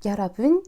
여러분,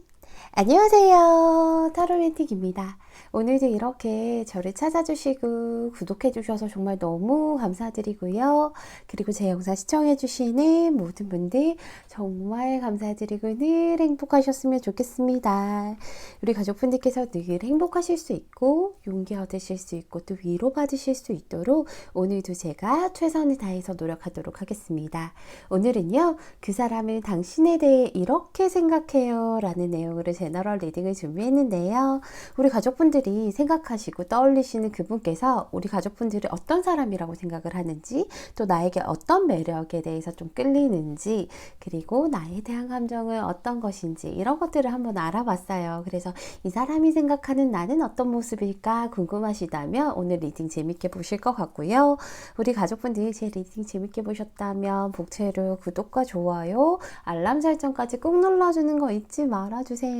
안녕하세요. 타로맨틱입니다. 오늘도 이렇게 저를 찾아주시고 구독해주셔서 정말 너무 감사드리고요. 그리고 제 영상 시청해주시는 모든 분들 정말 감사드리고 늘 행복하셨으면 좋겠습니다. 우리 가족분들께서 늘 행복하실 수 있고 용기 얻으실 수 있고 또 위로받으실 수 있도록 오늘도 제가 최선을 다해서 노력하도록 하겠습니다. 오늘은요, 그 사람은 당신에 대해 이렇게 생각해요 라는 내용으로 제너럴 리딩을 준비했는데요. 우리 가족분들이 생각하시고 떠올리시는 그분께서 우리 가족분들이 어떤 사람이라고 생각을 하는지, 또 나에게 어떤 매력에 대해서 좀 끌리는지, 그리고 나에 대한 감정은 어떤 것인지, 이런 것들을 한번 알아봤어요. 그래서 이 사람이 생각하는 나는 어떤 모습일까 궁금하시다면 오늘 리딩 재밌게 보실 것 같고요. 우리 가족분들이 제 리딩 재밌게 보셨다면 복채로 구독과 좋아요, 알람 설정까지 꼭 눌러주는 거 잊지 말아주세요.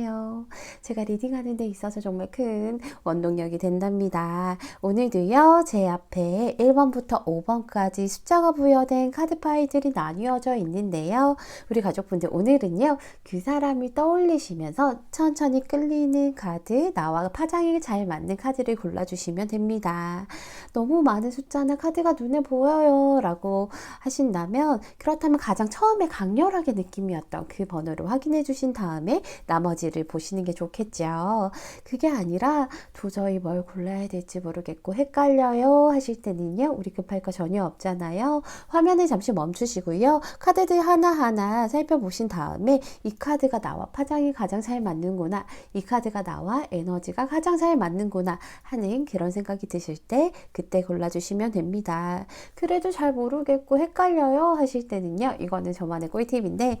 제가 리딩하는 데 있어서 정말 큰 원동력이 된답니다. 오늘도요, 제 앞에 1번부터 5번까지 숫자가 부여된 카드 파일들이 나뉘어져 있는데요. 우리 가족분들 오늘은요, 그 사람을 떠올리시면서 천천히 끌리는 카드, 나와 파장이 잘 맞는 카드를 골라주시면 됩니다. 너무 많은 숫자나 카드가 눈에 보여요 라고 하신다면, 그렇다면 가장 처음에 강렬하게 느낌이었던 그 번호를 확인해 주신 다음에 나머지를 보시는 게 좋겠죠. 그게 아니라 도저히 뭘 골라야 될지 모르겠고 헷갈려요 하실 때는요, 우리 급할 거 전혀 없잖아요. 화면을 잠시 멈추시고요, 카드들 하나하나 살펴보신 다음에 이 카드가 나와 파장이 가장 잘 맞는구나, 이 카드가 나와 에너지가 가장 잘 맞는구나 하는 그런 생각이 드실 때 그때 골라주시면 됩니다. 그래도 잘 모르겠고 헷갈려요 하실 때는요, 이거는 저만의 꿀팁인데,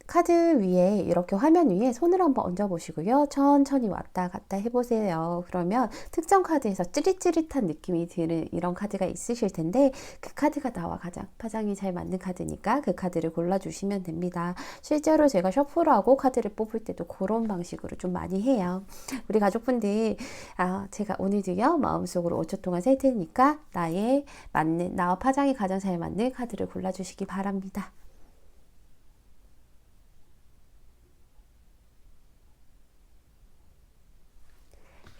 카드 위에 이렇게 화면 위에 손을 한번 얹어 보시고요, 천천히 왔다 갔다 해보세요. 그러면 특정 카드에서 찌릿찌릿한 느낌이 드는 이런 카드가 있으실 텐데, 그 카드가 나와 가장 파장이 잘 맞는 카드니까 그 카드를 골라주시면 됩니다. 실제로 제가 셔플하고 카드를 뽑을 때도 그런 방식으로 좀 많이 해요. 우리 가족분들, 제가 오늘도요, 마음속으로 5초 동안 셀 테니까 나와 파장이 가장 잘 맞는 카드를 골라주시기 바랍니다.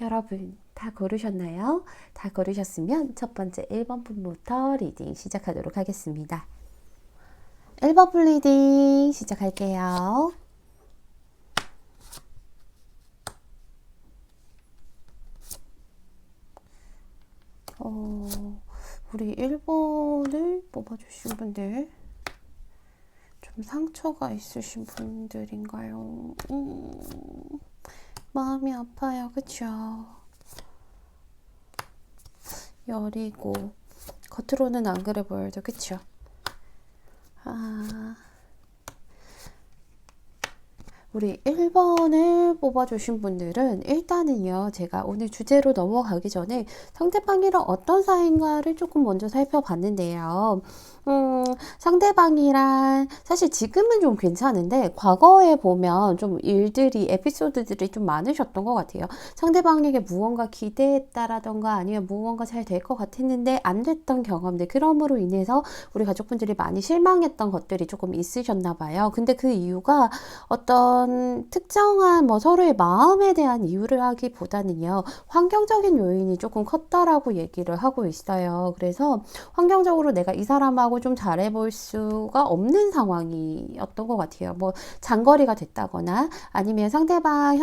여러분, 다 고르셨나요? 다 고르셨으면 첫 번째 1번 분부터 리딩 시작하도록 하겠습니다. 1번 분 리딩 시작할게요. 우리 1번을 뽑아주신 분들, 좀 상처가 있으신 분들인가요? 마음이 아파요. 그쵸? 여리고 겉으로는 안 그래 보여도, 그쵸? 우리 1번을 뽑아주신 분들은 일단은요, 제가 오늘 주제로 넘어가기 전에 상대방이랑 어떤 사이인가를 조금 먼저 살펴봤는데요. 상대방이랑 사실 지금은 좀 괜찮은데 과거에 보면 좀 에피소드들이 좀 많으셨던 것 같아요. 상대방에게 무언가 기대했다라던가 아니면 무언가 잘 될 것 같았는데 안 됐던 경험들, 그럼으로 인해서 우리 가족분들이 많이 실망했던 것들이 조금 있으셨나 봐요. 근데 그 이유가 어떤 특정한 서로의 마음에 대한 이유를 하기보다는요, 환경적인 요인이 조금 컸다라고 얘기를 하고 있어요. 그래서 환경적으로 내가 이 사람하고 좀 잘해볼 수가 없는 상황이었던 것 같아요. 장거리가 됐다거나 아니면 상대방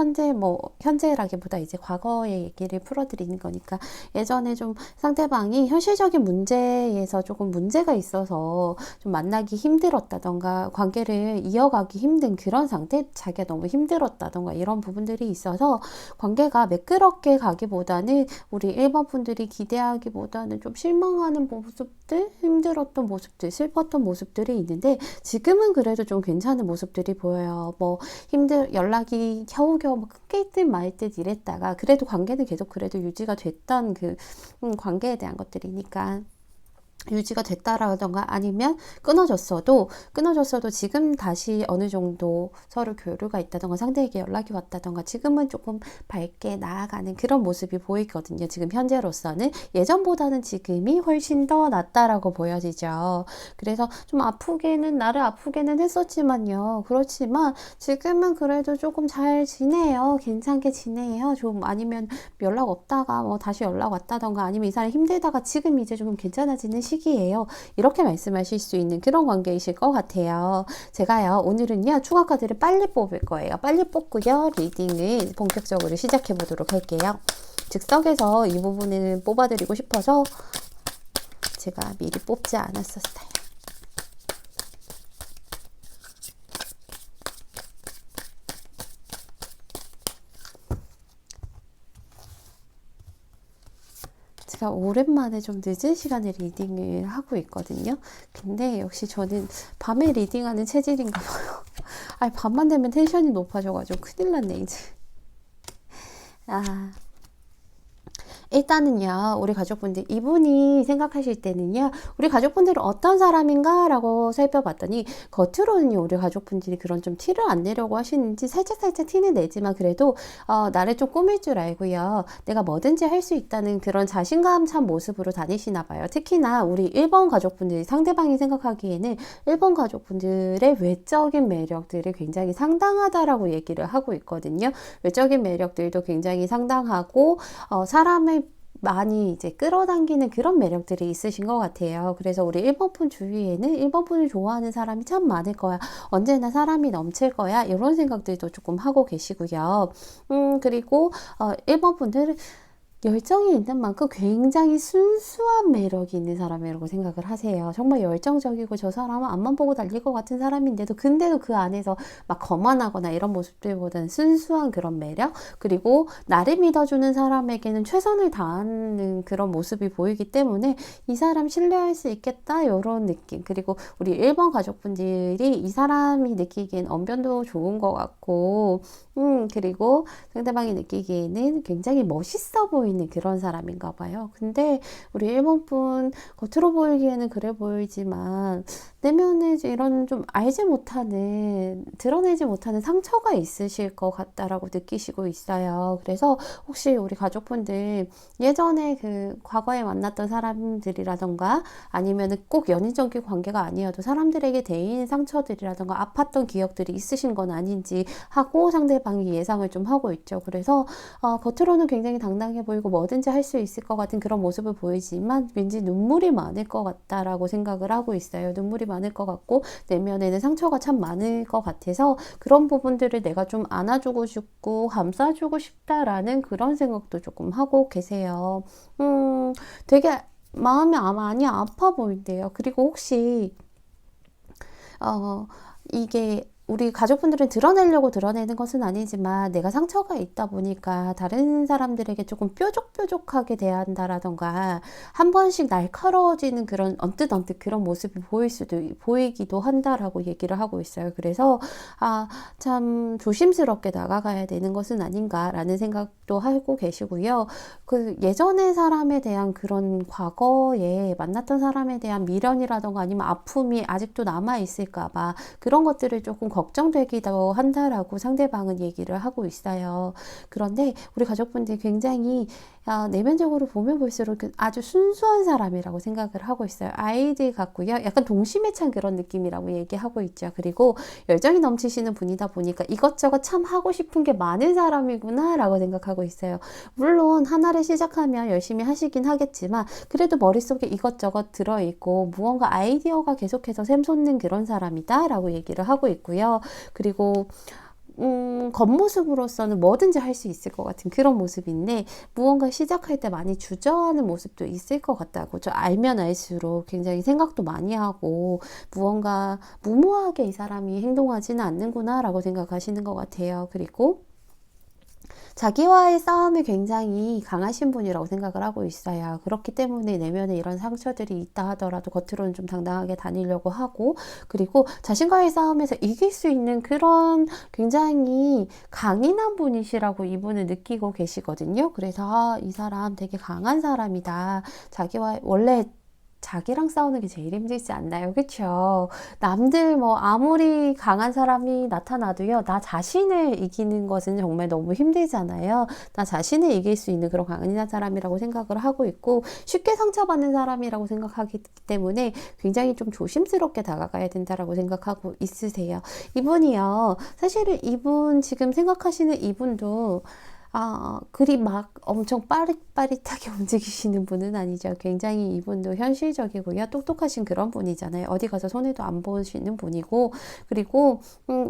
현재라기보다 이제 과거의 얘기를 풀어드리는 거니까, 예전에 좀 상대방이 현실적인 문제에서 조금 문제가 있어서 좀 만나기 힘들었다던가 관계를 이어가기 힘든 그런 상태, 자기가 너무 힘들었다던가 이런 부분들이 있어서 관계가 매끄럽게 가기보다는 우리 1번 분들이 기대하기보다는 좀 실망하는 모습들, 힘들었던 모습들, 슬펐던 모습들이 있는데, 지금은 그래도 좀 괜찮은 모습들이 보여요. 연락이 겨우겨우 끊길 듯 말 듯 이랬다가 그래도 관계는 계속 그래도 유지가 됐던 그 관계에 대한 것들이니까. 유지가 됐다라던가 아니면 끊어졌어도 지금 다시 어느 정도 서로 교류가 있다던가 상대에게 연락이 왔다던가 지금은 조금 밝게 나아가는 그런 모습이 보이거든요. 지금 현재로서는 예전보다는 지금이 훨씬 더 낫다라고 보여지죠. 그래서 좀 나를 아프게는 했었지만요. 그렇지만 지금은 그래도 조금 잘 지내요. 괜찮게 지내요. 좀 아니면 연락 없다가 뭐 다시 연락 왔다던가 아니면 이 사람이 힘들다가 지금 이제 좀 괜찮아지는 시기예요. 이렇게 말씀하실 수 있는 그런 관계이실 것 같아요. 제가요, 오늘은요, 추가 카드를 빨리 뽑을 거예요. 빨리 뽑고요, 리딩을 본격적으로 시작해 보도록 할게요. 즉석에서 이 부분을 뽑아드리고 싶어서 제가 미리 뽑지 않았었어요. 제가 오랜만에 좀 늦은 시간에 리딩을 하고 있거든요. 근데 역시 저는 밤에 리딩하는 체질인가 봐요. 아니, 밤만 되면 텐션이 높아져가지고 큰일 났네, 이제. 아. 일단은요, 우리 가족분들, 이분이 생각하실 때는요, 우리 가족분들은 어떤 사람인가? 라고 살펴봤더니, 겉으로는요, 우리 가족분들이 그런 좀 티를 안 내려고 하시는지 살짝살짝 티는 내지만 그래도, 나를 좀 꾸밀 줄 알고요, 내가 뭐든지 할 수 있다는 그런 자신감 찬 모습으로 다니시나 봐요. 특히나 우리 1번 가족분들이 상대방이 생각하기에는 1번 가족분들의 외적인 매력들이 굉장히 상당하다라고 얘기를 하고 있거든요. 외적인 매력들도 굉장히 상당하고, 사람의 많이 이제 끌어당기는 그런 매력들이 있으신 것 같아요. 그래서 우리 1번 분 주위에는 1번 분을 좋아하는 사람이 참 많을 거야. 언제나 사람이 넘칠 거야. 이런 생각들도 조금 하고 계시고요. 그리고 1번 분들은 열정이 있는 만큼 굉장히 순수한 매력이 있는 사람이라고 생각을 하세요. 정말 열정적이고 저 사람은 앞만 보고 달릴 것 같은 사람인데도 근데도 그 안에서 막 거만하거나 이런 모습들보다는 순수한 그런 매력, 그리고 나를 믿어주는 사람에게는 최선을 다하는 그런 모습이 보이기 때문에 이 사람 신뢰할 수 있겠다 이런 느낌. 그리고 우리 1번 가족분들이 이 사람이 느끼기엔 언변도 좋은 것 같고 그리고 상대방이 느끼기에는 굉장히 멋있어 보이는 그런 사람인가 봐요. 근데 우리 1번 분 겉으로 보이기에는 그래 보이지만 내면에 이런 좀 드러내지 못하는 상처가 있으실 것 같다라고 느끼시고 있어요. 그래서 혹시 우리 가족분들 예전에 그 과거에 만났던 사람들이라던가 아니면은 꼭 연인적인 관계가 아니어도 사람들에게 대인 상처들이라던가 아팠던 기억들이 있으신 건 아닌지 하고 상대방이 예상을 좀 하고 있죠. 그래서 겉으로는 굉장히 당당해 보이고 뭐든지 할 수 있을 것 같은 그런 모습을 보이지만 왠지 눈물이 많을 것 같다라고 생각을 하고 있어요. 눈물이 많을 것 같고 내면에는 상처가 참 많을 것 같아서 그런 부분들을 내가 좀 안아주고 싶고 감싸주고 싶다라는 그런 생각도 조금 하고 계세요. 되게 마음이 많이 아파 보인대요. 그리고 혹시 이게 우리 가족분들은 드러내려고 드러내는 것은 아니지만 내가 상처가 있다 보니까 다른 사람들에게 조금 뾰족뾰족하게 대한다라던가 한 번씩 날카로워지는 그런 언뜻 그런 모습이 보이기도 한다라고 얘기를 하고 있어요. 그래서 참 조심스럽게 나가가야 되는 것은 아닌가라는 생각도 하고 계시고요. 그 예전의 사람에 대한 그런 과거에 만났던 사람에 대한 미련이라던가 아니면 아픔이 아직도 남아 있을까 봐 그런 것들을 조금 걱정되기도 한다라고 상대방은 얘기를 하고 있어요. 그런데 우리 가족분들이 굉장히 내면적으로 보면 볼수록 아주 순수한 사람이라고 생각을 하고 있어요. 아이들 같고요. 약간 동심에 찬 그런 느낌이라고 얘기하고 있죠. 그리고 열정이 넘치시는 분이다 보니까 이것저것 참 하고 싶은 게 많은 사람이구나 라고 생각하고 있어요. 물론 하나를 시작하면 열심히 하시긴 하겠지만 그래도 머릿속에 이것저것 들어있고 무언가 아이디어가 계속해서 샘솟는 그런 사람이다 라고 얘기를 하고 있고요. 그리고 겉모습으로서는 뭐든지 할 수 있을 것 같은 그런 모습인데 무언가 시작할 때 많이 주저하는 모습도 있을 것 같다고. 저 알면 알수록 굉장히 생각도 많이 하고 무언가 무모하게 이 사람이 행동하지는 않는구나 라고 생각하시는 것 같아요. 그리고 자기와의 싸움이 굉장히 강하신 분이라고 생각을 하고 있어요. 그렇기 때문에 내면에 이런 상처들이 있다 하더라도 겉으로는 좀 당당하게 다니려고 하고 그리고 자신과의 싸움에서 이길 수 있는 그런 굉장히 강인한 분이시라고 이분은 느끼고 계시거든요. 그래서 이 사람 되게 강한 사람이다. 자기와 원래 자기랑 싸우는 게 제일 힘들지 않나요? 그쵸? 남들 뭐 아무리 강한 사람이 나타나도요, 나 자신을 이기는 것은 정말 너무 힘들잖아요. 나 자신을 이길 수 있는 그런 강한 사람이라고 생각을 하고 있고, 쉽게 상처받는 사람이라고 생각하기 때문에 굉장히 좀 조심스럽게 다가가야 된다라고 생각하고 있으세요. 이분이요, 사실은 이분 지금 생각하시는 이분도 그리 막 엄청 빠릿빠릿하게 움직이시는 분은 아니죠. 굉장히 이분도 현실적이고요. 똑똑하신 그런 분이잖아요. 어디 가서 손해도 안 보시는 분이고, 그리고,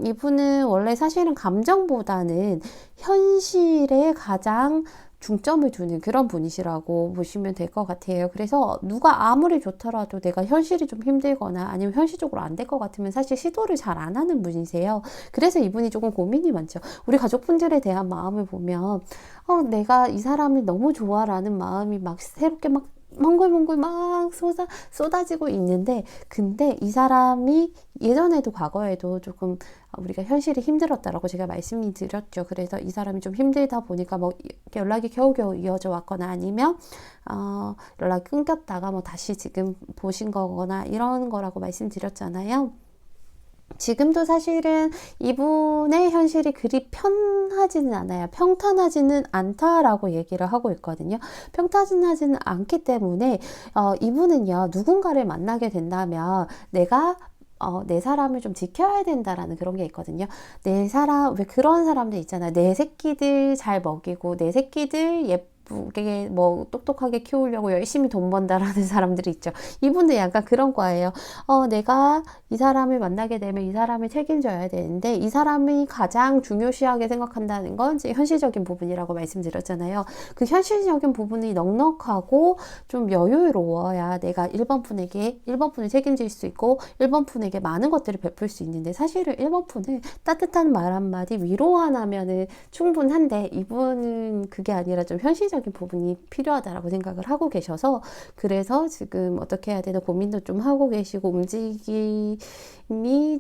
이분은 원래 사실은 감정보다는 현실에 가장 중점을 두는 그런 분이시라고 보시면 될 것 같아요. 그래서 누가 아무리 좋더라도 내가 현실이 좀 힘들거나 아니면 현실적으로 안 될 것 같으면 사실 시도를 잘 안 하는 분이세요. 그래서 이분이 조금 고민이 많죠. 우리 가족분들에 대한 마음을 보면 내가 이 사람을 너무 좋아라는 마음이 막 새롭게 막 몽글몽글 막 쏟아지고 있는데, 근데 이 사람이 예전에도 과거에도 조금 우리가 현실이 힘들었다라고 제가 말씀이 드렸죠. 그래서 이 사람이 좀 힘들다 보니까 뭐 연락이 겨우겨우 이어져 왔거나 아니면 연락이 끊겼다가 뭐 다시 지금 보신 거거나 이런 거라고 말씀드렸잖아요. 지금도 사실은 이분의 현실이 그리 편하지는 않아요. 평탄하지는 않다라고 얘기를 하고 있거든요. 평탄하지는 않기 때문에 이분은요, 누군가를 만나게 된다면 내가 내 사람을 좀 지켜야 된다라는 그런 게 있거든요. 내 사람, 왜 그런 사람들 있잖아요. 내 새끼들 잘 먹이고, 내 새끼들 예쁘게 뭐 똑똑하게 키우려고 열심히 돈 번다라는 사람들이 있죠. 이분도 약간 그런 거예요. 내가 이 사람을 만나게 되면 이 사람을 책임져야 되는데, 이 사람이 가장 중요시하게 생각한다는 건 이제 현실적인 부분이라고 말씀드렸잖아요. 그 현실적인 부분이 넉넉하고 좀 여유로워야 내가 1번 분을 책임질 수 있고 1번 분에게 많은 것들을 베풀 수 있는데, 사실은 1번 분은 따뜻한 말 한마디 위로 하나면은 충분한데, 이분은 그게 아니라 좀 현실적인 부분이 필요하다라고 생각을 하고 계셔서, 그래서 지금 어떻게 해야 되나 고민도 좀 하고 계시고 움직임이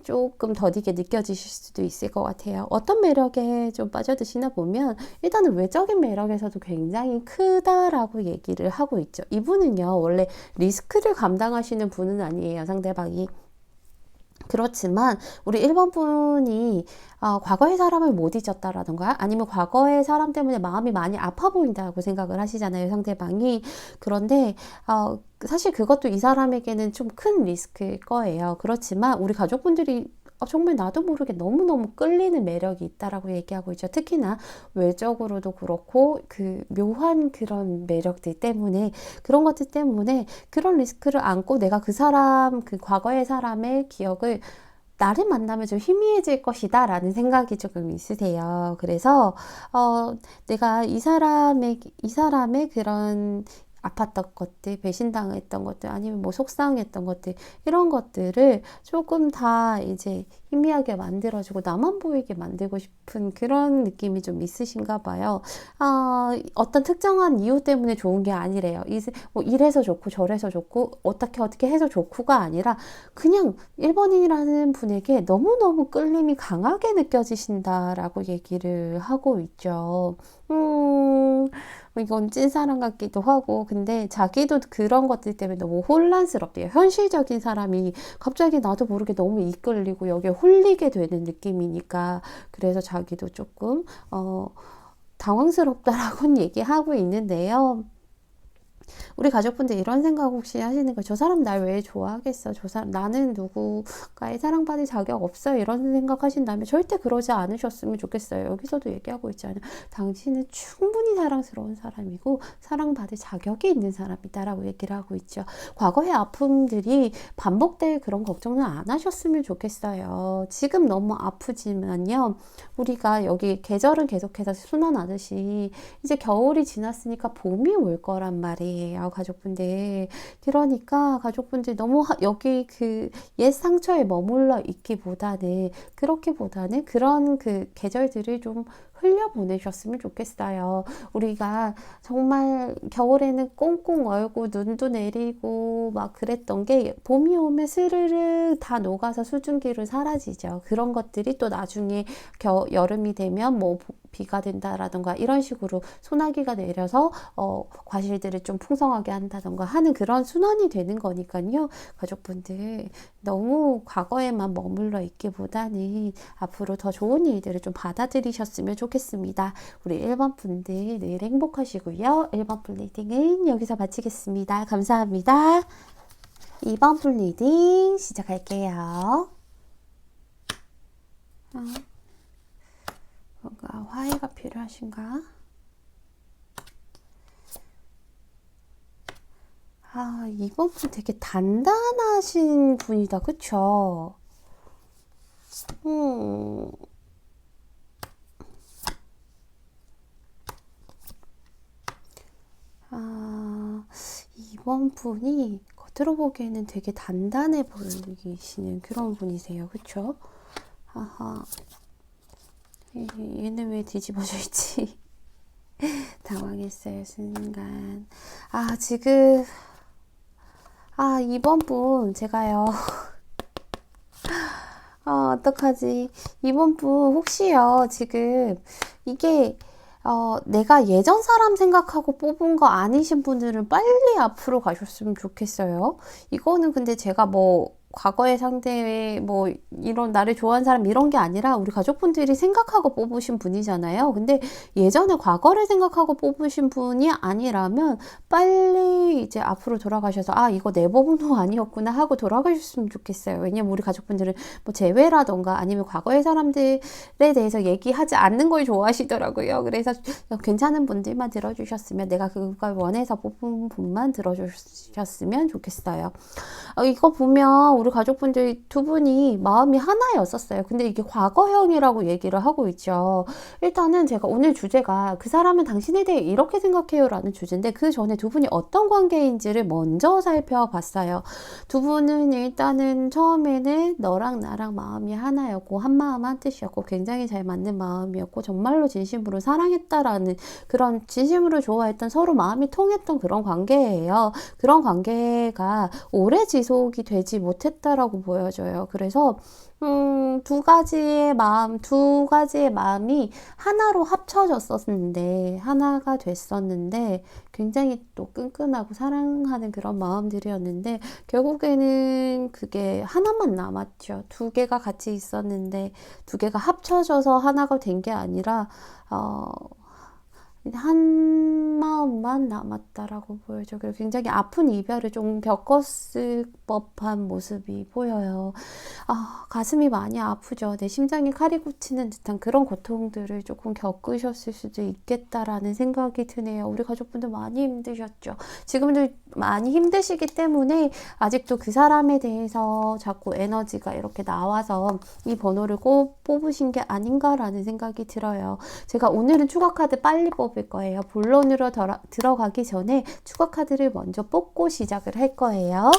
조금 더디게 느껴지실 수도 있을 것 같아요. 어떤 매력에 좀 빠져드시나 보면 일단은 외적인 매력에서도 굉장히 크다라고 얘기를 하고 있죠. 이분은요, 원래 리스크를 감당하시는 분은 아니에요, 상대방이. 그렇지만 우리 1번 분이 과거의 사람을 못 잊었다라던가 아니면 과거의 사람 때문에 마음이 많이 아파 보인다고 생각을 하시잖아요, 상대방이. 그런데 사실 그것도 이 사람에게는 좀 큰 리스크일 거예요. 그렇지만 우리 가족분들이 정말 나도 모르게 너무너무 끌리는 매력이 있다라고 얘기하고 있죠. 특히나 외적으로도 그렇고 그 묘한 그런 매력들 때문에, 그런 것들 때문에 그런 리스크를 안고 내가 그 사람, 그 과거의 사람의 기억을 나를 만나면 좀 희미해질 것이다 라는 생각이 조금 있으세요. 그래서 내가 이 사람의 그런 아팠던 것들, 배신당했던 것들, 아니면 뭐 속상했던 것들, 이런 것들을 조금 다 이제 희미하게 만들어주고 나만 보이게 만들고 싶은 그런 느낌이 좀 있으신가 봐요. 어떤 특정한 이유 때문에 좋은 게 아니래요. 뭐 이래서 좋고 저래서 좋고 어떻게 해서 좋고가 아니라 그냥 1번이라는 분에게 너무너무 끌림이 강하게 느껴지신다라고 얘기를 하고 있죠. 이건 찐사랑 같기도 하고, 근데 자기도 그런 것들 때문에 너무 혼란스럽대요. 현실적인 사람이 갑자기 나도 모르게 너무 이끌리고 여기에 홀리게 되는 느낌이니까. 그래서 자기도 조금 당황스럽다라고는 얘기하고 있는데요. 우리 가족분들 이런 생각 혹시 하시는 거예요? 저 사람 날 왜 좋아하겠어? 나는 누구가의 사랑받을 자격 없어요? 이런 생각 하신다면 절대 그러지 않으셨으면 좋겠어요. 여기서도 얘기하고 있잖아요. 당신은 충분히 사랑스러운 사람이고 사랑받을 자격이 있는 사람이다라고 얘기를 하고 있죠. 과거의 아픔들이 반복될 그런 걱정은 안 하셨으면 좋겠어요. 지금 너무 아프지만요, 우리가 여기 계절은 계속해서 순환하듯이 이제 겨울이 지났으니까 봄이 올 거란 말이에요, 가족분들. 그러니까 가족분들 너무 여기 그 옛 상처에 머물러 있기보다는, 그런 그 계절들을 좀 흘려보내셨으면 좋겠어요. 우리가 정말 겨울에는 꽁꽁 얼고 눈도 내리고 막 그랬던 게 봄이 오면 스르르 다 녹아서 수증기로 사라지죠. 그런 것들이 또 나중에 여름이 되면 뭐 비가 된다라던가 이런 식으로 소나기가 내려서 과실들을 좀 풍성하게 한다던가 하는 그런 순환이 되는 거니까요. 가족분들 너무 과거에만 머물러 있기보다는 앞으로 더 좋은 일들을 좀 받아들이셨으면 좋겠습니다. 우리 1번 분들 늘 행복하시고요. 1번 풀 리딩은 여기서 마치겠습니다. 감사합니다. 2번 풀 리딩 시작할게요. 뭔가 화해가 필요하신가? 이번 분 되게 단단하신 분이다. 그쵸? 이번 분이 겉으로 보기에는 되게 단단해 보이시는 그런 분이세요. 그쵸? 얘는 왜 뒤집어져 있지? 당황했어요, 순간. 지금, 이번 분, 제가요. 어떡하지? 이번 분, 혹시요, 지금, 이게, 내가 예전 사람 생각하고 뽑은 거 아니신 분들은 빨리 앞으로 가셨으면 좋겠어요. 이거는 근데 제가 과거의 상대에 이런 나를 좋아하는 사람 이런 게 아니라 우리 가족분들이 생각하고 뽑으신 분이잖아요. 근데 예전에 과거를 생각하고 뽑으신 분이 아니라면 빨리 이제 앞으로 돌아가셔서 이거 내 번호 아니었구나 하고 돌아가셨으면 좋겠어요. 왜냐면 우리 가족분들은 재회라던가 아니면 과거의 사람들에 대해서 얘기하지 않는 걸 좋아하시더라고요. 그래서 괜찮은 분들만 들어주셨으면, 내가 그걸 원해서 뽑은 분만 들어주셨으면 좋겠어요. 이거 보면 우리 가족분들 두 분이 마음이 하나였었어요. 근데 이게 과거형이라고 얘기를 하고 있죠. 일단은 제가 오늘 주제가 그 사람은 당신에 대해 이렇게 생각해요 라는 주제인데, 그 전에 두 분이 어떤 관계인지를 먼저 살펴봤어요. 두 분은 일단은 처음에는 너랑 나랑 마음이 하나였고 한마음 한뜻이었고 굉장히 잘 맞는 마음이었고 정말로 진심으로 사랑했다라는, 그런 진심으로 좋아했던, 서로 마음이 통했던 그런 관계예요. 그런 관계가 오래 지속이 되지 못했다라고 보여져요. 그래서 두 가지의 마음이 하나로 합쳐졌었는데, 하나가 됐었는데, 굉장히 또 끈끈하고 사랑하는 그런 마음들이었는데, 결국에는 그게 하나만 남았죠. 두 개가 같이 있었는데, 두 개가 합쳐져서 하나가 된 게 아니라, 한 마음만 남았다라고 보여져. 그리고 굉장히 아픈 이별을 좀 겪었을 법한 모습이 보여요. 가슴이 많이 아프죠. 내 심장에 칼이 꽂히는 듯한 그런 고통들을 조금 겪으셨을 수도 있겠다라는 생각이 드네요. 우리 가족분들 많이 힘드셨죠. 지금도 많이 힘드시기 때문에 아직도 그 사람에 대해서 자꾸 에너지가 이렇게 나와서 이 번호를 꼭 뽑으신 게 아닌가라는 생각이 들어요. 제가 오늘은 추가 카드 빨리 뽑을 거예요. 본론으로 들어가기 전에 추가 카드를 먼저 뽑고 시작을 할 거예요.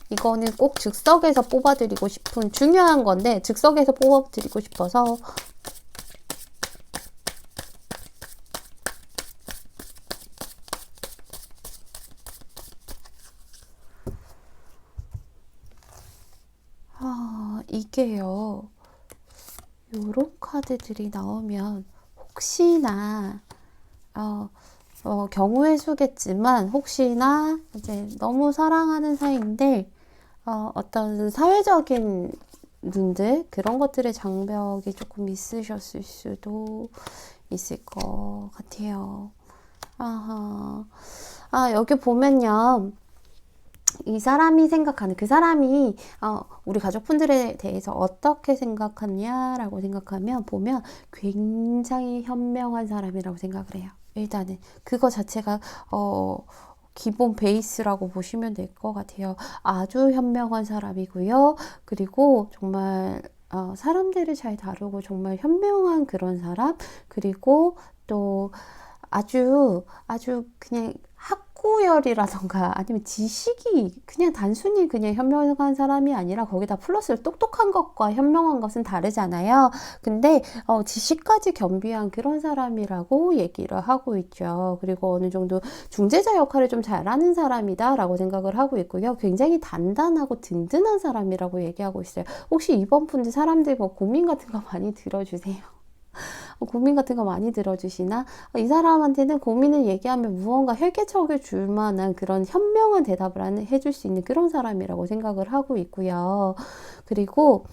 이거는 꼭 즉석에서 뽑아드리고 싶은 중요한 건데, 즉석에서 뽑아드리고 싶어서. 이게요, 요런 카드들이 나오면 혹시나 경우의 수겠지만 혹시나 이제 너무 사랑하는 사이인데 어떤 사회적인 눈들, 그런 것들의 장벽이 조금 있으셨을 수도 있을 것 같아요. 여기 보면요, 이 사람이 생각하는, 그 사람이 우리 가족분들에 대해서 어떻게 생각하냐라고 생각하면, 보면 굉장히 현명한 사람이라고 생각을 해요. 일단은 그거 자체가 기본 베이스라고 보시면 될 것 같아요. 아주 현명한 사람이고요. 그리고 정말 사람들을 잘 다루고 정말 현명한 그런 사람, 그리고 또 아주 그냥 학구열이라던가 아니면 지식이 그냥 단순히 그냥 현명한 사람이 아니라 거기다 플러스를 똑똑한 것과 현명한 것은 다르잖아요. 근데 지식까지 겸비한 그런 사람이라고 얘기를 하고 있죠. 그리고 어느 정도 중재자 역할을 좀 잘하는 사람이다 라고 생각을 하고 있고요. 굉장히 단단하고 든든한 사람이라고 얘기하고 있어요. 혹시 이번 분들 사람들 뭐 고민 같은 거 많이 들어주세요. 고민 같은 거 많이 들어주시나? 이 사람한테는 고민을 얘기하면 무언가 해결책을 줄 만한 그런 현명한 대답을 해줄 수 있는 그런 사람이라고 생각을 하고 있고요. 그리고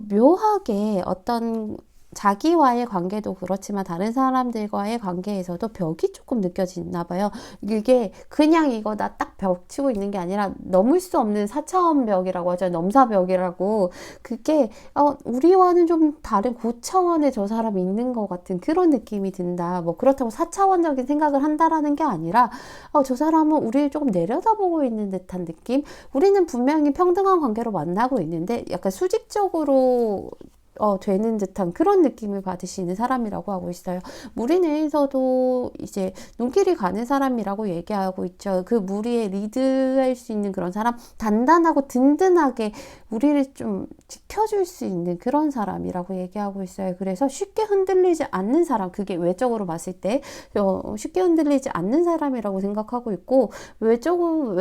묘하게 어떤 자기와의 관계도 그렇지만 다른 사람들과의 관계에서도 벽이 조금 느껴지나 봐요. 이게 그냥 이거 나 딱 벽 치고 있는 게 아니라 넘을 수 없는 4차원 벽이라고 하죠. 넘사벽이라고. 그게 우리와는 좀 다른 고차원의 저 사람이 있는 것 같은 그런 느낌이 든다. 뭐 그렇다고 4차원적인 생각을 한다라는 게 아니라 저 사람은 우리를 조금 내려다보고 있는 듯한 느낌? 우리는 분명히 평등한 관계로 만나고 있는데 약간 수직적으로 되는 듯한 그런 느낌을 받으시는 사람이라고 하고 있어요. 무리 내에서도 이제 눈길이 가는 사람이라고 얘기하고 있죠. 그 무리에 리드할 수 있는 그런 사람, 단단하고 든든하게 우리를 좀 지켜줄 수 있는 그런 사람이라고 얘기하고 있어요. 그래서 쉽게 흔들리지 않는 사람, 그게 외적으로 봤을 때 쉽게 흔들리지 않는 사람이라고 생각하고 있고 외적으로도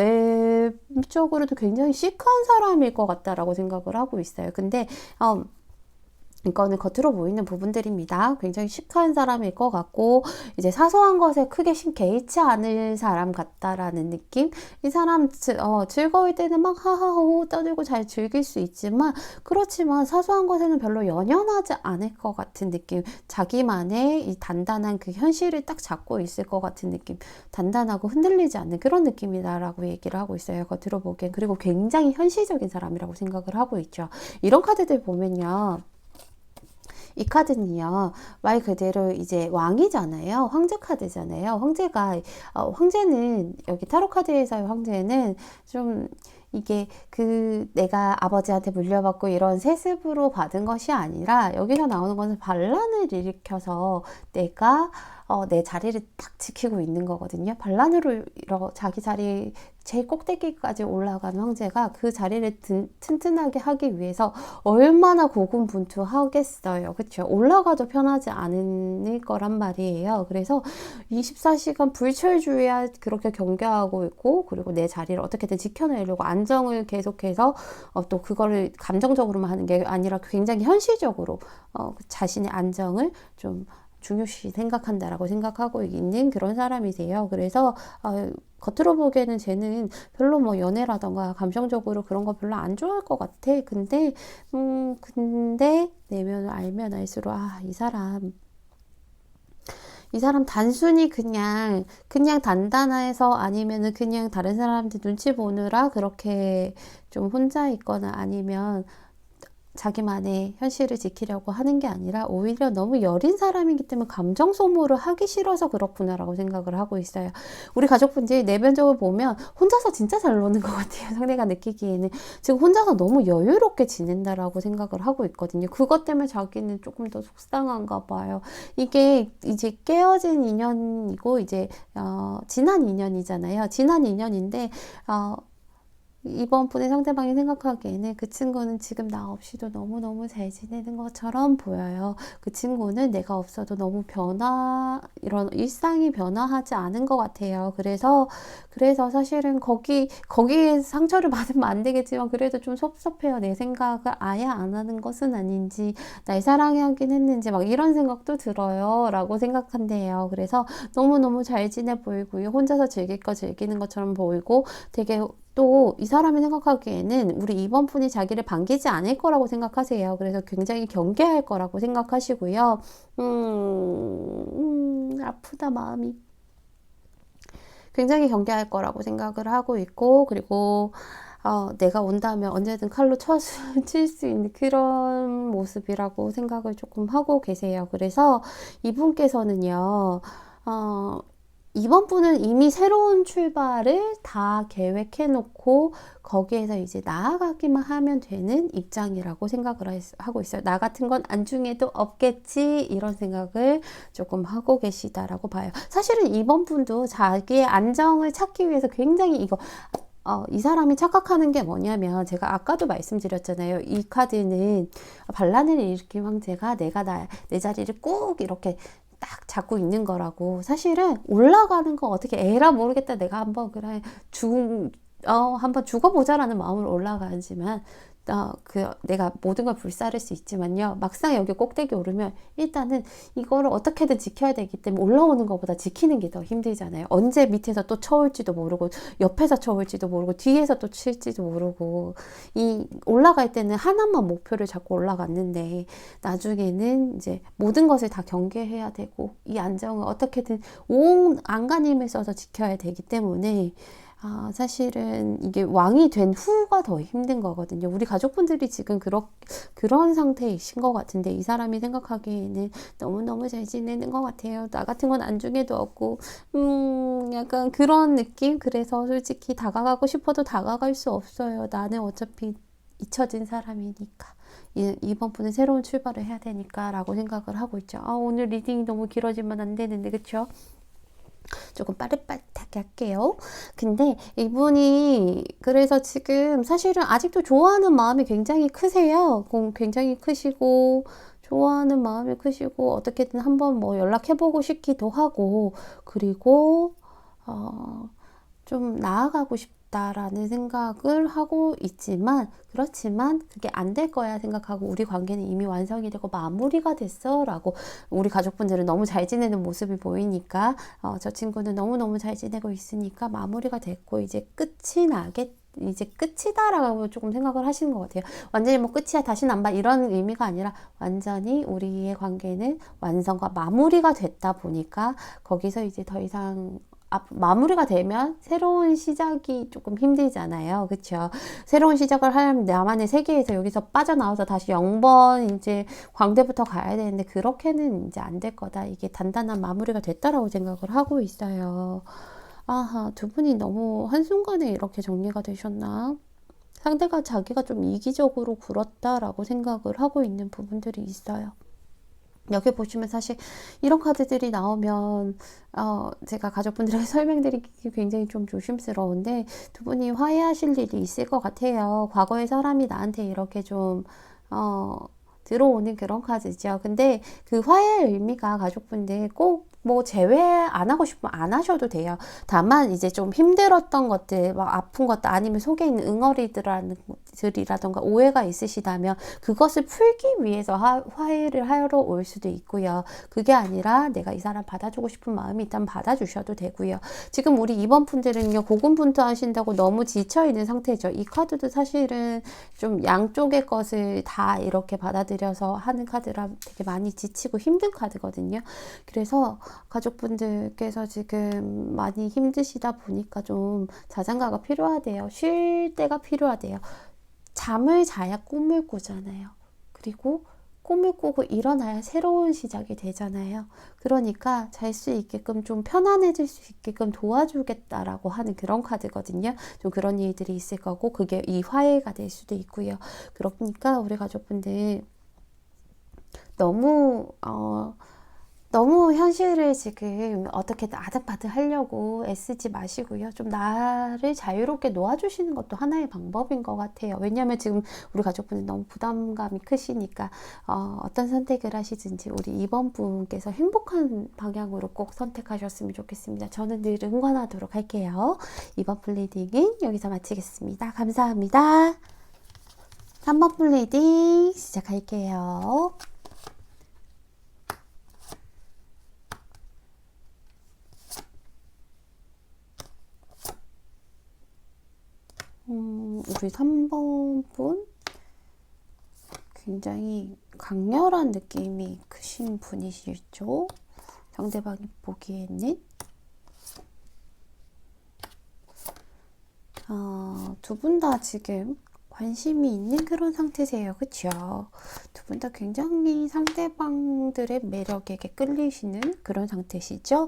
굉장히 시크한 사람일 것 같다라고 생각을 하고 있어요. 근데 이거는 겉으로 보이는 부분들입니다. 굉장히 시크한 사람일 것 같고 이제 사소한 것에 크게 개의치 않을 사람 같다라는 느낌? 이 사람 즐거울 때는 막 하하호 떠들고 잘 즐길 수 있지만 그렇지만 사소한 것에는 별로 연연하지 않을 것 같은 느낌. 자기만의 이 단단한 그 현실을 딱 잡고 있을 것 같은 느낌. 단단하고 흔들리지 않는 그런 느낌이다라고 얘기를 하고 있어요. 겉으로 보기엔. 그리고 굉장히 현실적인 사람이라고 생각을 하고 있죠. 이런 카드들 보면요. 이 카드는요, 말 그대로 이제 왕이잖아요. 황제 카드잖아요. 황제는, 여기 타로 카드에서의 황제는 좀, 이게 내가 아버지한테 물려받고 이런 세습으로 받은 것이 아니라, 여기서 나오는 것은 반란을 일으켜서 내가 내 자리를 딱 지키고 있는 거거든요. 반란으로 자기 자리 제일 꼭대기까지 올라간 황제가 그 자리를 튼튼하게 하기 위해서 얼마나 고군분투하겠어요. 그렇죠? 올라가도 편하지 않을 거란 말이에요. 그래서 24시간 불철주야 그렇게 경계하고 있고 그리고 내 자리를 어떻게든 지켜내려고 안정을 계속해서 또 그거를 감정적으로만 하는 게 아니라 굉장히 현실적으로 자신의 안정을 좀 중요시 생각한다라고 생각하고 있는 그런 사람이세요. 그래서 겉으로 보기에는 쟤는 별로 뭐 연애라던가 감정적으로 그런 거 별로 안 좋아할 것 같아. 근데 내면을 알면 알수록 이 사람 단순히 그냥 단단해서 아니면은 그냥 다른 사람들 눈치 보느라 그렇게 좀 혼자 있거나 아니면 자기만의 현실을 지키려고 하는 게 아니라 오히려 너무 여린 사람이기 때문에 감정 소모를 하기 싫어서 그렇구나라고 생각을 하고 있어요. 우리 가족분들이 내면적으로 보면 혼자서 진짜 잘 노는 것 같아요. 상대가 느끼기에는 지금 혼자서 너무 여유롭게 지낸다라고 생각을 하고 있거든요. 그것 때문에 자기는 조금 더 속상한가 봐요. 이게 이제 깨어진 인연이고 이제 지난 인연이잖아요. 지난 인연인데 이번 분의 상대방이 생각하기에는 그 친구는 지금 나 없이도 너무너무 잘 지내는 것처럼 보여요. 그 친구는 내가 없어도 너무 이런 일상이 변화하지 않은 것 같아요. 그래서 사실은 거기에 상처를 받으면 안 되겠지만 그래도 좀 섭섭해요. 내 생각을 아예 안 하는 것은 아닌지, 날 사랑하긴 했는지 막 이런 생각도 들어요. 라고 생각한대요. 그래서 너무너무 잘 지내 보이고요. 혼자서 즐길 거 즐기는 것처럼 보이고 되게 또 이 사람이 생각하기에는 우리 이번 분이 자기를 반기지 않을 거라고 생각하세요. 그래서 굉장히 경계할 거라고 생각하시고요. 아프다 마음이. 굉장히 경계할 거라고 생각을 하고 있고 그리고 내가 온다면 언제든 칼로 칠 수 있는 그런 모습이라고 생각을 조금 하고 계세요. 그래서 이분께서는요. 이번 분은 이미 새로운 출발을 다 계획해 놓고 거기에서 이제 나아가기만 하면 되는 입장이라고 생각을 하고 있어요. 나 같은 건 안중에도 없겠지 이런 생각을 조금 하고 계시다라고 봐요. 사실은 이번 분도 자기의 안정을 찾기 위해서 굉장히 이 사람이 착각하는 게 뭐냐면, 제가 아까도 말씀드렸잖아요. 이 카드는 반란을 일으킨 황제가 내 자리를 꾹 이렇게 딱 잡고 있는 거라고. 사실은 올라가는 거 어떻게 에라 모르겠다. 내가 한번 그래 한번 죽어보자라는 마음으로 올라가지만 내가 모든 걸 불사를 수 있지만요. 막상 여기 꼭대기 오르면 일단은 이거를 어떻게든 지켜야 되기 때문에 올라오는 것보다 지키는 게 더 힘들잖아요. 언제 밑에서 또 쳐올지도 모르고 옆에서 쳐올지도 모르고 뒤에서 또 칠지도 모르고, 이 올라갈 때는 하나만 목표를 잡고 올라갔는데 나중에는 이제 모든 것을 다 경계해야 되고 이 안정을 어떻게든 온 안간힘을 써서 지켜야 되기 때문에 사실은 이게 왕이 된 후가 더 힘든 거거든요. 우리 가족분들이 지금 그런 상태이신 것 같은데, 이 사람이 생각하기에는 너무너무 잘 지내는 것 같아요. 나 같은 건 안중에도 없고, 약간 그런 느낌? 그래서 솔직히 다가가고 싶어도 다가갈 수 없어요. 나는 어차피 잊혀진 사람이니까. 이번 분은 새로운 출발을 해야 되니까 라고 생각을 하고 있죠. 오늘 리딩이 너무 길어지면 안 되는데, 그쵸? 조금 빠릿빠릿하게 할게요. 근데 이분이 그래서 지금 사실은 아직도 좋아하는 마음이 굉장히 크세요. 굉장히 크시고 좋아하는 마음이 크시고 어떻게든 한번 뭐 연락해보고 싶기도 하고, 그리고 좀 나아가고 싶다라는 생각을 하고 있지만, 그렇지만 그게 안 될 거야 생각하고, 우리 관계는 이미 완성이 되고 마무리가 됐어 라고, 우리 가족분들은 너무 잘 지내는 모습이 보이니까 저 친구는 너무너무 잘 지내고 있으니까 마무리가 됐고 이제 끝이다라고 조금 생각을 하시는 것 같아요. 완전히 뭐 끝이야 다시는 안 봐 이런 의미가 아니라, 완전히 우리의 관계는 완성과 마무리가 됐다 보니까 거기서 이제 더 이상 마무리가 되면 새로운 시작이 조금 힘들잖아요. 그쵸? 새로운 시작을 하려면 나만의 세계에서 여기서 빠져나와서 다시 0번 이제 광대부터 가야 되는데, 그렇게는 이제 안 될 거다. 이게 단단한 마무리가 됐다라고 생각을 하고 있어요. 두 분이 너무 한순간에 이렇게 정리가 되셨나? 상대가 자기가 좀 이기적으로 굴었다라고 생각을 하고 있는 부분들이 있어요. 여기 보시면 사실 이런 카드들이 나오면 제가 가족분들에게 설명드리기 굉장히 좀 조심스러운데, 두 분이 화해하실 일이 있을 것 같아요. 과거의 사람이 나한테 이렇게 좀 들어오는 그런 카드죠. 근데 그 화해의 의미가 가족분들 꼭 뭐 제외 안 하고 싶으면 안 하셔도 돼요. 다만 이제 좀 힘들었던 것들, 막 아픈 것들, 아니면 속에 있는 응어리들이라던가 오해가 있으시다면 그것을 풀기 위해서 화해를 하러 올 수도 있고요. 그게 아니라 내가 이 사람 받아주고 싶은 마음이 있다면 받아주셔도 되고요. 지금 우리 2번 분들은요, 고군분투하신다고 너무 지쳐있는 상태죠. 이 카드도 사실은 좀 양쪽의 것을 다 이렇게 받아들여서 하는 카드라 되게 많이 지치고 힘든 카드거든요. 그래서 가족분들께서 지금 많이 힘드시다 보니까 좀 자장가가 필요하대요. 쉴 때가 필요하대요. 잠을 자야 꿈을 꾸잖아요. 그리고 꿈을 꾸고 일어나야 새로운 시작이 되잖아요. 그러니까 잘 수 있게끔, 좀 편안해질 수 있게끔 도와주겠다라고 하는 그런 카드거든요. 좀 그런 일들이 있을 거고, 그게 이 화해가 될 수도 있고요. 그러니까 우리 가족분들 너무 현실을 지금 어떻게든 아득바득 하려고 애쓰지 마시고요. 좀 나를 자유롭게 놓아주시는 것도 하나의 방법인 것 같아요. 왜냐하면 지금 우리 가족분이 너무 부담감이 크시니까 어떤 선택을 하시든지 우리 2번 분께서 행복한 방향으로 꼭 선택하셨으면 좋겠습니다. 저는 늘 응원하도록 할게요. 2번 플리딩은 여기서 마치겠습니다. 감사합니다. 3번 플리딩 시작할게요. 우리 3번 분 굉장히 강렬한 느낌이 크신 분이시죠? 상대방이 보기에는 두 분 다 지금 관심이 있는 그런 상태세요. 그쵸? 두 분 다 굉장히 상대방들의 매력에게 끌리시는 그런 상태시죠?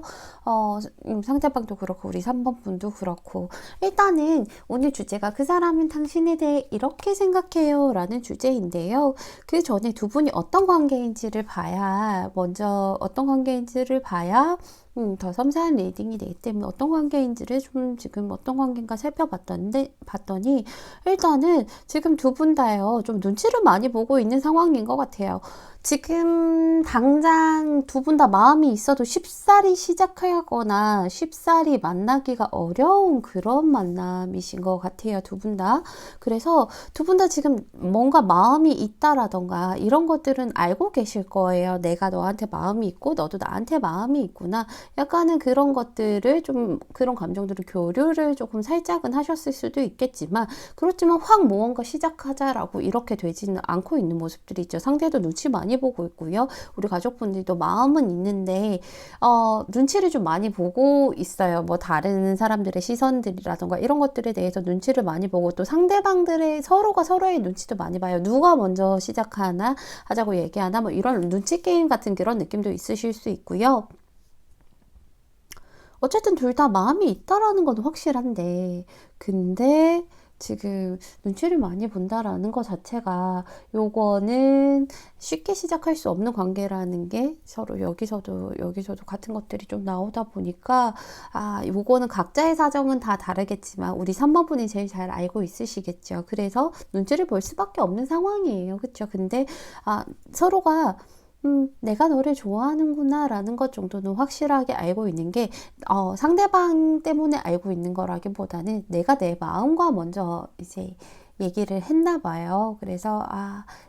상대방도 그렇고 우리 3번 분도 그렇고 일단은 오늘 주제가 그 사람은 당신에 대해 이렇게 생각해요 라는 주제인데요. 그 전에 두 분이 어떤 관계인지를 봐야 더 섬세한 리딩이 되기 때문에 어떤 관계인지를 좀 지금 어떤 관계인가 봤더니 일단은 지금 두 분 다요 좀 눈치를 많이 보고 있는 상황인 것 같아요. 지금 당장 두 분 다 마음이 있어도 쉽사리 시작하거나 쉽사리 만나기가 어려운 그런 만남이신 것 같아요. 두 분 다. 그래서 두 분 다 지금 뭔가 마음이 있다라던가 이런 것들은 알고 계실 거예요. 내가 너한테 마음이 있고 너도 나한테 마음이 있구나. 약간은 그런 것들을 좀 그런 감정들을 교류를 조금 살짝은 하셨을 수도 있겠지만 그렇지만 확 무언가 시작하자라고 이렇게 되지는 않고 있는 모습들이 있죠. 상대도 눈치 많이 보고 있고요. 우리 가족분들도 마음은 있는데 눈치를 좀 많이 보고 있어요. 뭐 다른 사람들의 시선들이라던가 이런 것들에 대해서 눈치를 많이 보고 또 상대방들의 서로가 서로의 눈치도 많이 봐요. 누가 먼저 시작하나 하자고 얘기하나 뭐 이런 눈치 게임 같은 그런 느낌도 있으실 수 있고요. 어쨌든 둘 다 마음이 있다라는 건 확실한데 근데 지금 눈치를 많이 본다라는 것 자체가 요거는 쉽게 시작할 수 없는 관계라는 게 서로 여기서도 같은 것들이 좀 나오다 보니까 요거는 각자의 사정은 다 다르겠지만 우리 3번 분이 제일 잘 알고 있으시겠죠. 그래서 눈치를 볼 수밖에 없는 상황이에요. 그렇죠? 근데 서로가 내가 너를 좋아하는구나 라는 것 정도는 확실하게 알고 있는 게 상대방 때문에 알고 있는 거라기보다는 내가 내 마음과 먼저 이제 얘기를 했나 봐요. 그래서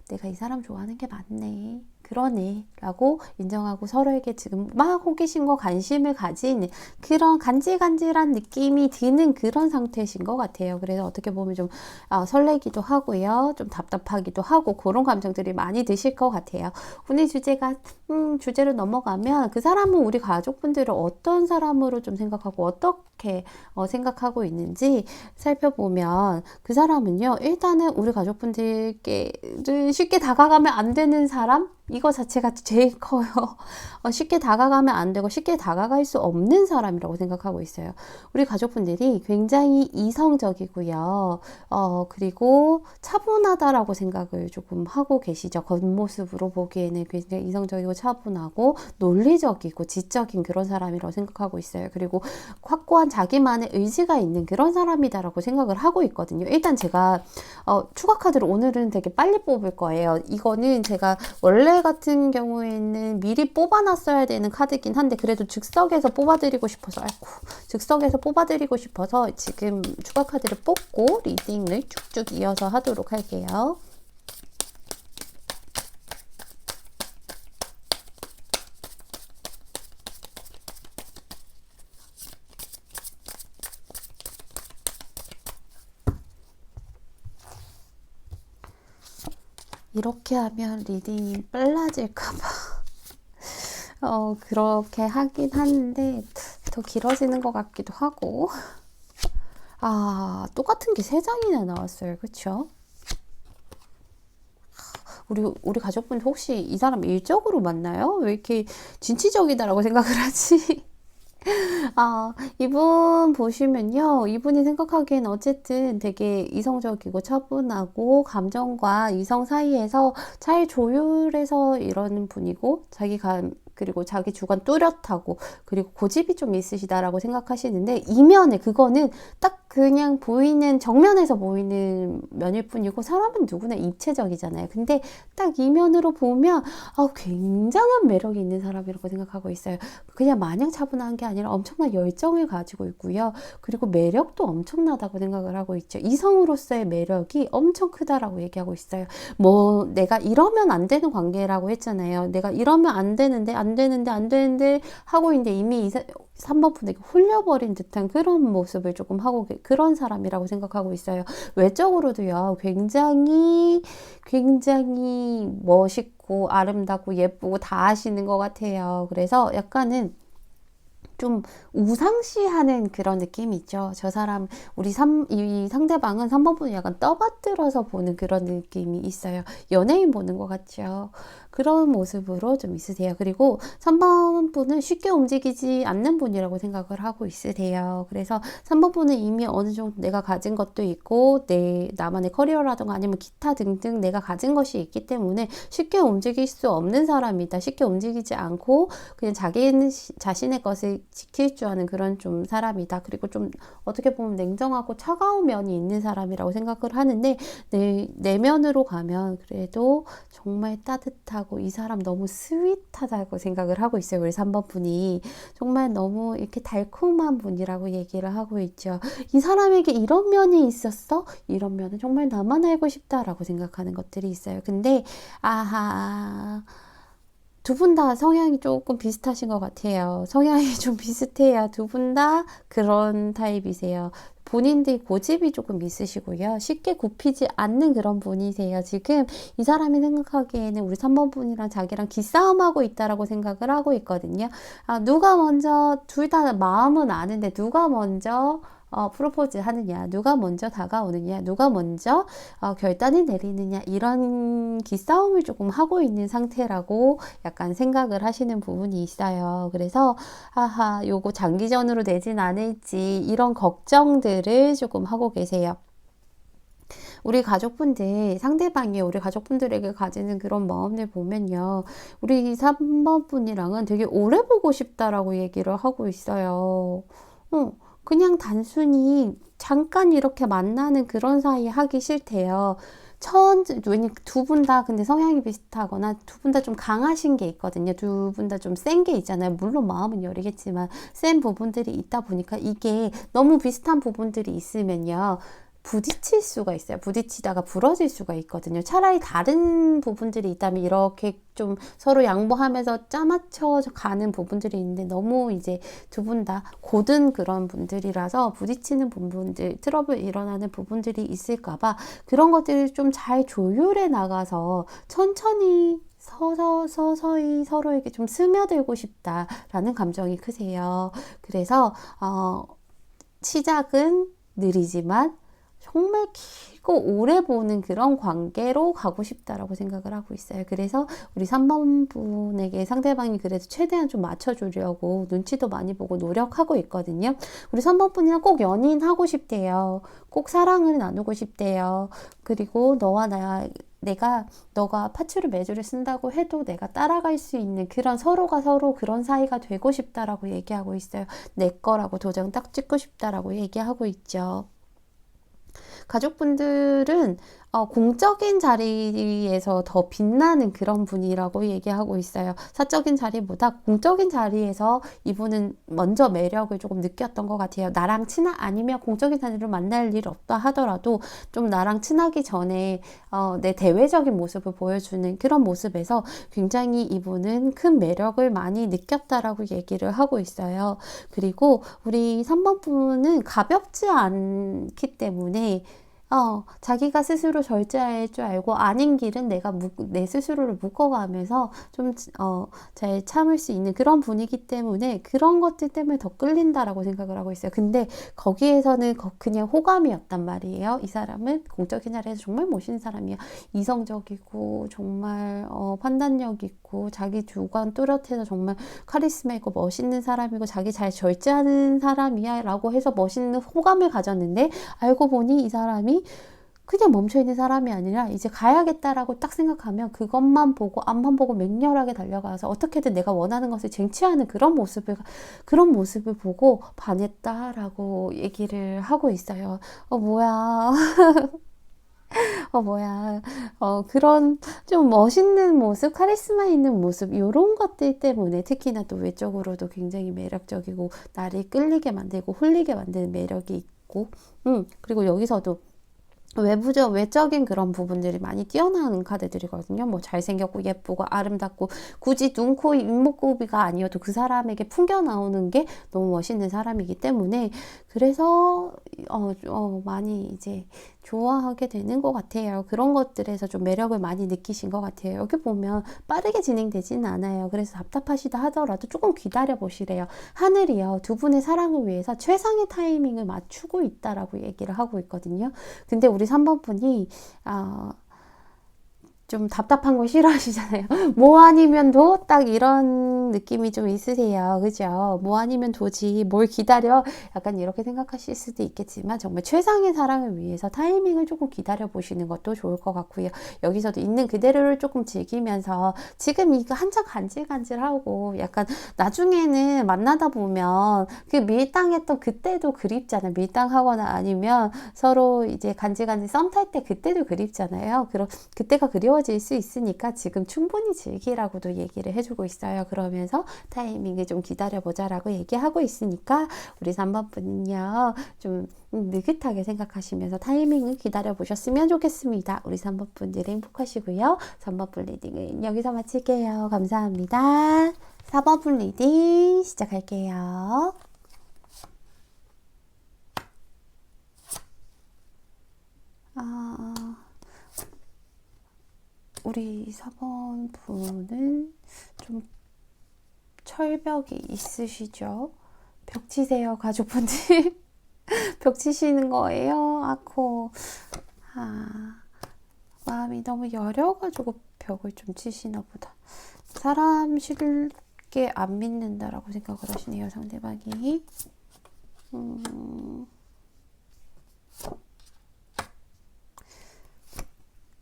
내가 이 사람 좋아하는 게 맞네. 그러네 라고 인정하고 서로에게 지금 막 호기심과 관심을 가진 그런 간질간질한 느낌이 드는 그런 상태이신 것 같아요. 그래서 어떻게 보면 좀 설레기도 하고요. 좀 답답하기도 하고 그런 감정들이 많이 드실 것 같아요. 오늘 주제로 넘어가면 그 사람은 우리 가족분들을 어떤 사람으로 좀 생각하고 어떻게 생각하고 있는지 살펴보면 그 사람은요. 일단은 우리 가족분들께 쉽게 다가가면 안 되는 사람? 이거 자체가 제일 커요. 쉽게 다가가면 안 되고 쉽게 다가갈 수 없는 사람이라고 생각하고 있어요. 우리 가족분들이 굉장히 이성적이고요. 그리고 차분하다라고 생각을 조금 하고 계시죠. 겉모습으로 보기에는 굉장히 이성적이고 차분하고 논리적이고 지적인 그런 사람이라고 생각하고 있어요. 그리고 확고한 자기만의 의지가 있는 그런 사람이다라고 생각을 하고 있거든요. 일단 제가 추가 카드를 오늘은 되게 빨리 뽑을 거예요. 이거는 제가 원래 같은 경우에는 미리 뽑아놨어야 되는 카드긴 한데 그래도 즉석에서 뽑아드리고 싶어서 지금 추가 카드를 뽑고 리딩을 쭉쭉 이어서 하도록 할게요. 이렇게 하면 리딩이 빨라질까봐 그렇게 하긴 하는데 더 길어지는 것 같기도 하고 똑같은 게 3장이나 나왔어요. 그쵸? 우리 가족분 혹시 이 사람 일적으로 만나요? 왜 이렇게 진취적이다라고 생각을 하지? 이분 보시면요. 이분이 생각하기엔 어쨌든 되게 이성적이고 차분하고 감정과 이성 사이에서 잘 조율해서 이러는 분이고 그리고 자기 주관 뚜렷하고 그리고 고집이 좀 있으시다라고 생각하시는데 이면에 그거는 딱 그냥 정면에서 보이는 면일 뿐이고 사람은 누구나 입체적이잖아요. 근데 딱 이면으로 보면 굉장한 매력이 있는 사람이라고 생각하고 있어요. 그냥 마냥 차분한 게 아니라 엄청난 열정을 가지고 있고요. 그리고 매력도 엄청나다고 생각을 하고 있죠. 이성으로서의 매력이 엄청 크다라고 얘기하고 있어요. 뭐 내가 이러면 안 되는 관계라고 했잖아요. 내가 이러면 안 되는데 하고 있는데 이미 3번 분에게 홀려버린 듯한 그런 모습을 조금 하고 그런 사람이라고 생각하고 있어요. 외적으로도요. 굉장히 멋있고 아름답고 예쁘고 다 하시는 것 같아요. 그래서 약간은 좀 우상시하는 그런 느낌이 있죠. 저 사람, 이 상대방은 3번 분이 약간 떠받들어서 보는 그런 느낌이 있어요. 연예인 보는 것 같죠. 그런 모습으로 좀 있으세요. 그리고 3번 분은 쉽게 움직이지 않는 분이라고 생각을 하고 있으세요. 그래서 3번 분은 이미 어느 정도 내가 가진 것도 있고, 나만의 커리어라든가 아니면 기타 등등 내가 가진 것이 있기 때문에 쉽게 움직일 수 없는 사람이다. 쉽게 움직이지 않고, 그냥 자신의 것을 지킬 줄 아는 그런 좀 사람이다. 그리고 좀 어떻게 보면 냉정하고 차가운 면이 있는 사람이라고 생각을 하는데, 내면으로 가면 그래도 정말 따뜻하고 이 사람 너무 스윗하다고 생각을 하고 있어요. 우리 3번 분이 정말 너무 이렇게 달콤한 분이라고 얘기를 하고 있죠. 이 사람에게 이런 면이 있었어? 이런 면은 정말 나만 알고 싶다라고 생각하는 것들이 있어요. 근데 아하, 두 분 다 성향이 조금 비슷하신 것 같아요. 성향이 좀 비슷해요. 두 분 다 그런 타입이세요. 본인들 고집이 조금 있으시고요. 쉽게 굽히지 않는 그런 분이세요. 지금 이 사람이 생각하기에는 우리 3번 분이랑 자기랑 기싸움하고 있다라고 생각을 하고 있거든요. 누가 먼저, 둘 다 마음은 아는데 누가 먼저 프로포즈 하느냐, 누가 먼저 다가오느냐, 누가 먼저 결단을 내리느냐, 이런 기싸움을 조금 하고 있는 상태라고 약간 생각을 하시는 부분이 있어요. 그래서 요거 장기전으로 되진 않을지 이런 걱정들을 조금 하고 계세요. 우리 가족분들, 상대방이 우리 가족분들에게 가지는 그런 마음을 보면요. 우리 3번 분이랑은 되게 오래 보고 싶다라고 얘기를 하고 있어요. 그냥 단순히 잠깐 이렇게 만나는 그런 사이 하기 싫대요. 왜냐, 두 분 다 근데 성향이 비슷하거나 두 분 다 좀 강하신 게 있거든요. 두 분 다 좀 센 게 있잖아요. 물론 마음은 여리겠지만 센 부분들이 있다 보니까 이게 너무 비슷한 부분들이 있으면요. 부딪힐 수가 있어요. 부딪히다가 부러질 수가 있거든요. 차라리 다른 부분들이 있다면 이렇게 좀 서로 양보하면서 짜맞춰 가는 부분들이 있는데 너무 이제 두 분 다 고든 그런 분들이라서 부딪히는 부분들, 트러블 일어나는 부분들이 있을까봐 그런 것들을 좀 잘 조율해 나가서 천천히 서서히 서로에게 좀 스며들고 싶다라는 감정이 크세요. 그래서 시작은 느리지만 정말 길고 오래 보는 그런 관계로 가고 싶다라고 생각을 하고 있어요. 그래서 우리 3번 분에게 상대방이 그래도 최대한 좀 맞춰주려고 눈치도 많이 보고 노력하고 있거든요. 우리 3번 분이랑 꼭 연인하고 싶대요. 꼭 사랑을 나누고 싶대요. 그리고 너가 파츠를 매주를 쓴다고 해도 내가 따라갈 수 있는 그런 서로가 서로 그런 사이가 되고 싶다라고 얘기하고 있어요. 내 거라고 도장 딱 찍고 싶다라고 얘기하고 있죠. 가족분들은 공적인 자리에서 더 빛나는 그런 분이라고 얘기하고 있어요. 사적인 자리보다 공적인 자리에서 이분은 먼저 매력을 조금 느꼈던 것 같아요. 나랑 아니면 공적인 자리로 만날 일 없다 하더라도 좀 나랑 친하기 전에 내 대외적인 모습을 보여주는 그런 모습에서 굉장히 이분은 큰 매력을 많이 느꼈다라고 얘기를 하고 있어요. 그리고 우리 3번 분은 가볍지 않기 때문에 자기가 스스로 절제할 줄 알고 아닌 길은 내 스스로를 묶어가면서 좀, 잘 참을 수 있는 그런 분이기 때문에 그런 것들 때문에 더 끌린다라고 생각을 하고 있어요. 근데 거기에서는 그냥 호감이었단 말이에요. 이 사람은 공적인 자리에서 정말 멋있는 사람이야. 이성적이고 정말 판단력 있고 자기 주관 뚜렷해서 정말 카리스마 있고 멋있는 사람이고 자기 잘 절제하는 사람이야 라고 해서 멋있는 호감을 가졌는데 알고 보니 이 사람이 그냥 멈춰있는 사람이 아니라 이제 가야겠다라고 딱 생각하면 그것만 보고 앞만 보고 맹렬하게 달려가서 어떻게든 내가 원하는 것을 쟁취하는 그런 모습을 보고 반했다라고 얘기를 하고 있어요. 뭐야. 뭐야. 그런 좀 멋있는 모습, 카리스마 있는 모습, 이런 것들 때문에 특히나 또 외적으로도 굉장히 매력적이고, 나를 끌리게 만들고, 홀리게 만드는 매력이 있고, 그리고 여기서도 외적인 그런 부분들이 많이 뛰어나는 카드들이거든요. 뭐 잘생겼고 예쁘고 아름답고 굳이 눈, 코, 입목구비가 아니어도 그 사람에게 풍겨 나오는 게 너무 멋있는 사람이기 때문에 그래서 많이 이제 좋아하게 되는 것 같아요. 그런 것들에서 좀 매력을 많이 느끼신 것 같아요. 여기 보면 빠르게 진행되지는 않아요. 그래서 답답하시다 하더라도 조금 기다려 보시래요. 하늘이요, 두 분의 사랑을 위해서 최상의 타이밍을 맞추고 있다라고 얘기를 하고 있거든요. 근데 우리 3번 분이 좀 답답한 거 싫어하시잖아요. 뭐 아니면 도 딱 이런 느낌이 좀 있으세요. 그죠? 뭐 아니면 도지 뭘 기다려? 약간 이렇게 생각하실 수도 있겠지만 정말 최상의 사랑을 위해서 타이밍을 조금 기다려 보시는 것도 좋을 것 같고요. 여기서도 있는 그대로를 조금 즐기면서 지금 이거 한참 간질간질하고 약간 나중에는 만나다 보면 그 밀당했던 그때도 그립잖아요. 밀당하거나 아니면 서로 이제 간질간질 썸 탈 때 그때도 그립잖아요. 그럼 그때가 그리워질 수 있으니까 지금 충분히 즐기라고도 얘기를 해주고 있어요. 그러면서 타이밍을 좀 기다려보자라고 얘기하고 있으니까 우리 3번 분은요, 좀 느긋하게 생각하시면서 타이밍을 기다려보셨으면 좋겠습니다. 우리 3번 분들 행복하시고요. 3번 분 리딩은 여기서 마칠게요. 감사합니다. 4번 분 리딩 시작할게요. 우리 4번 분은 좀 철벽이 있으시죠? 벽 치세요, 가족분들. 벽 치시는 거예요? 아코. 마음이 너무 여려가지고 벽을 좀 치시나 보다. 사람 쉽게 안 믿는다라고 생각을 하시네요, 상대방이.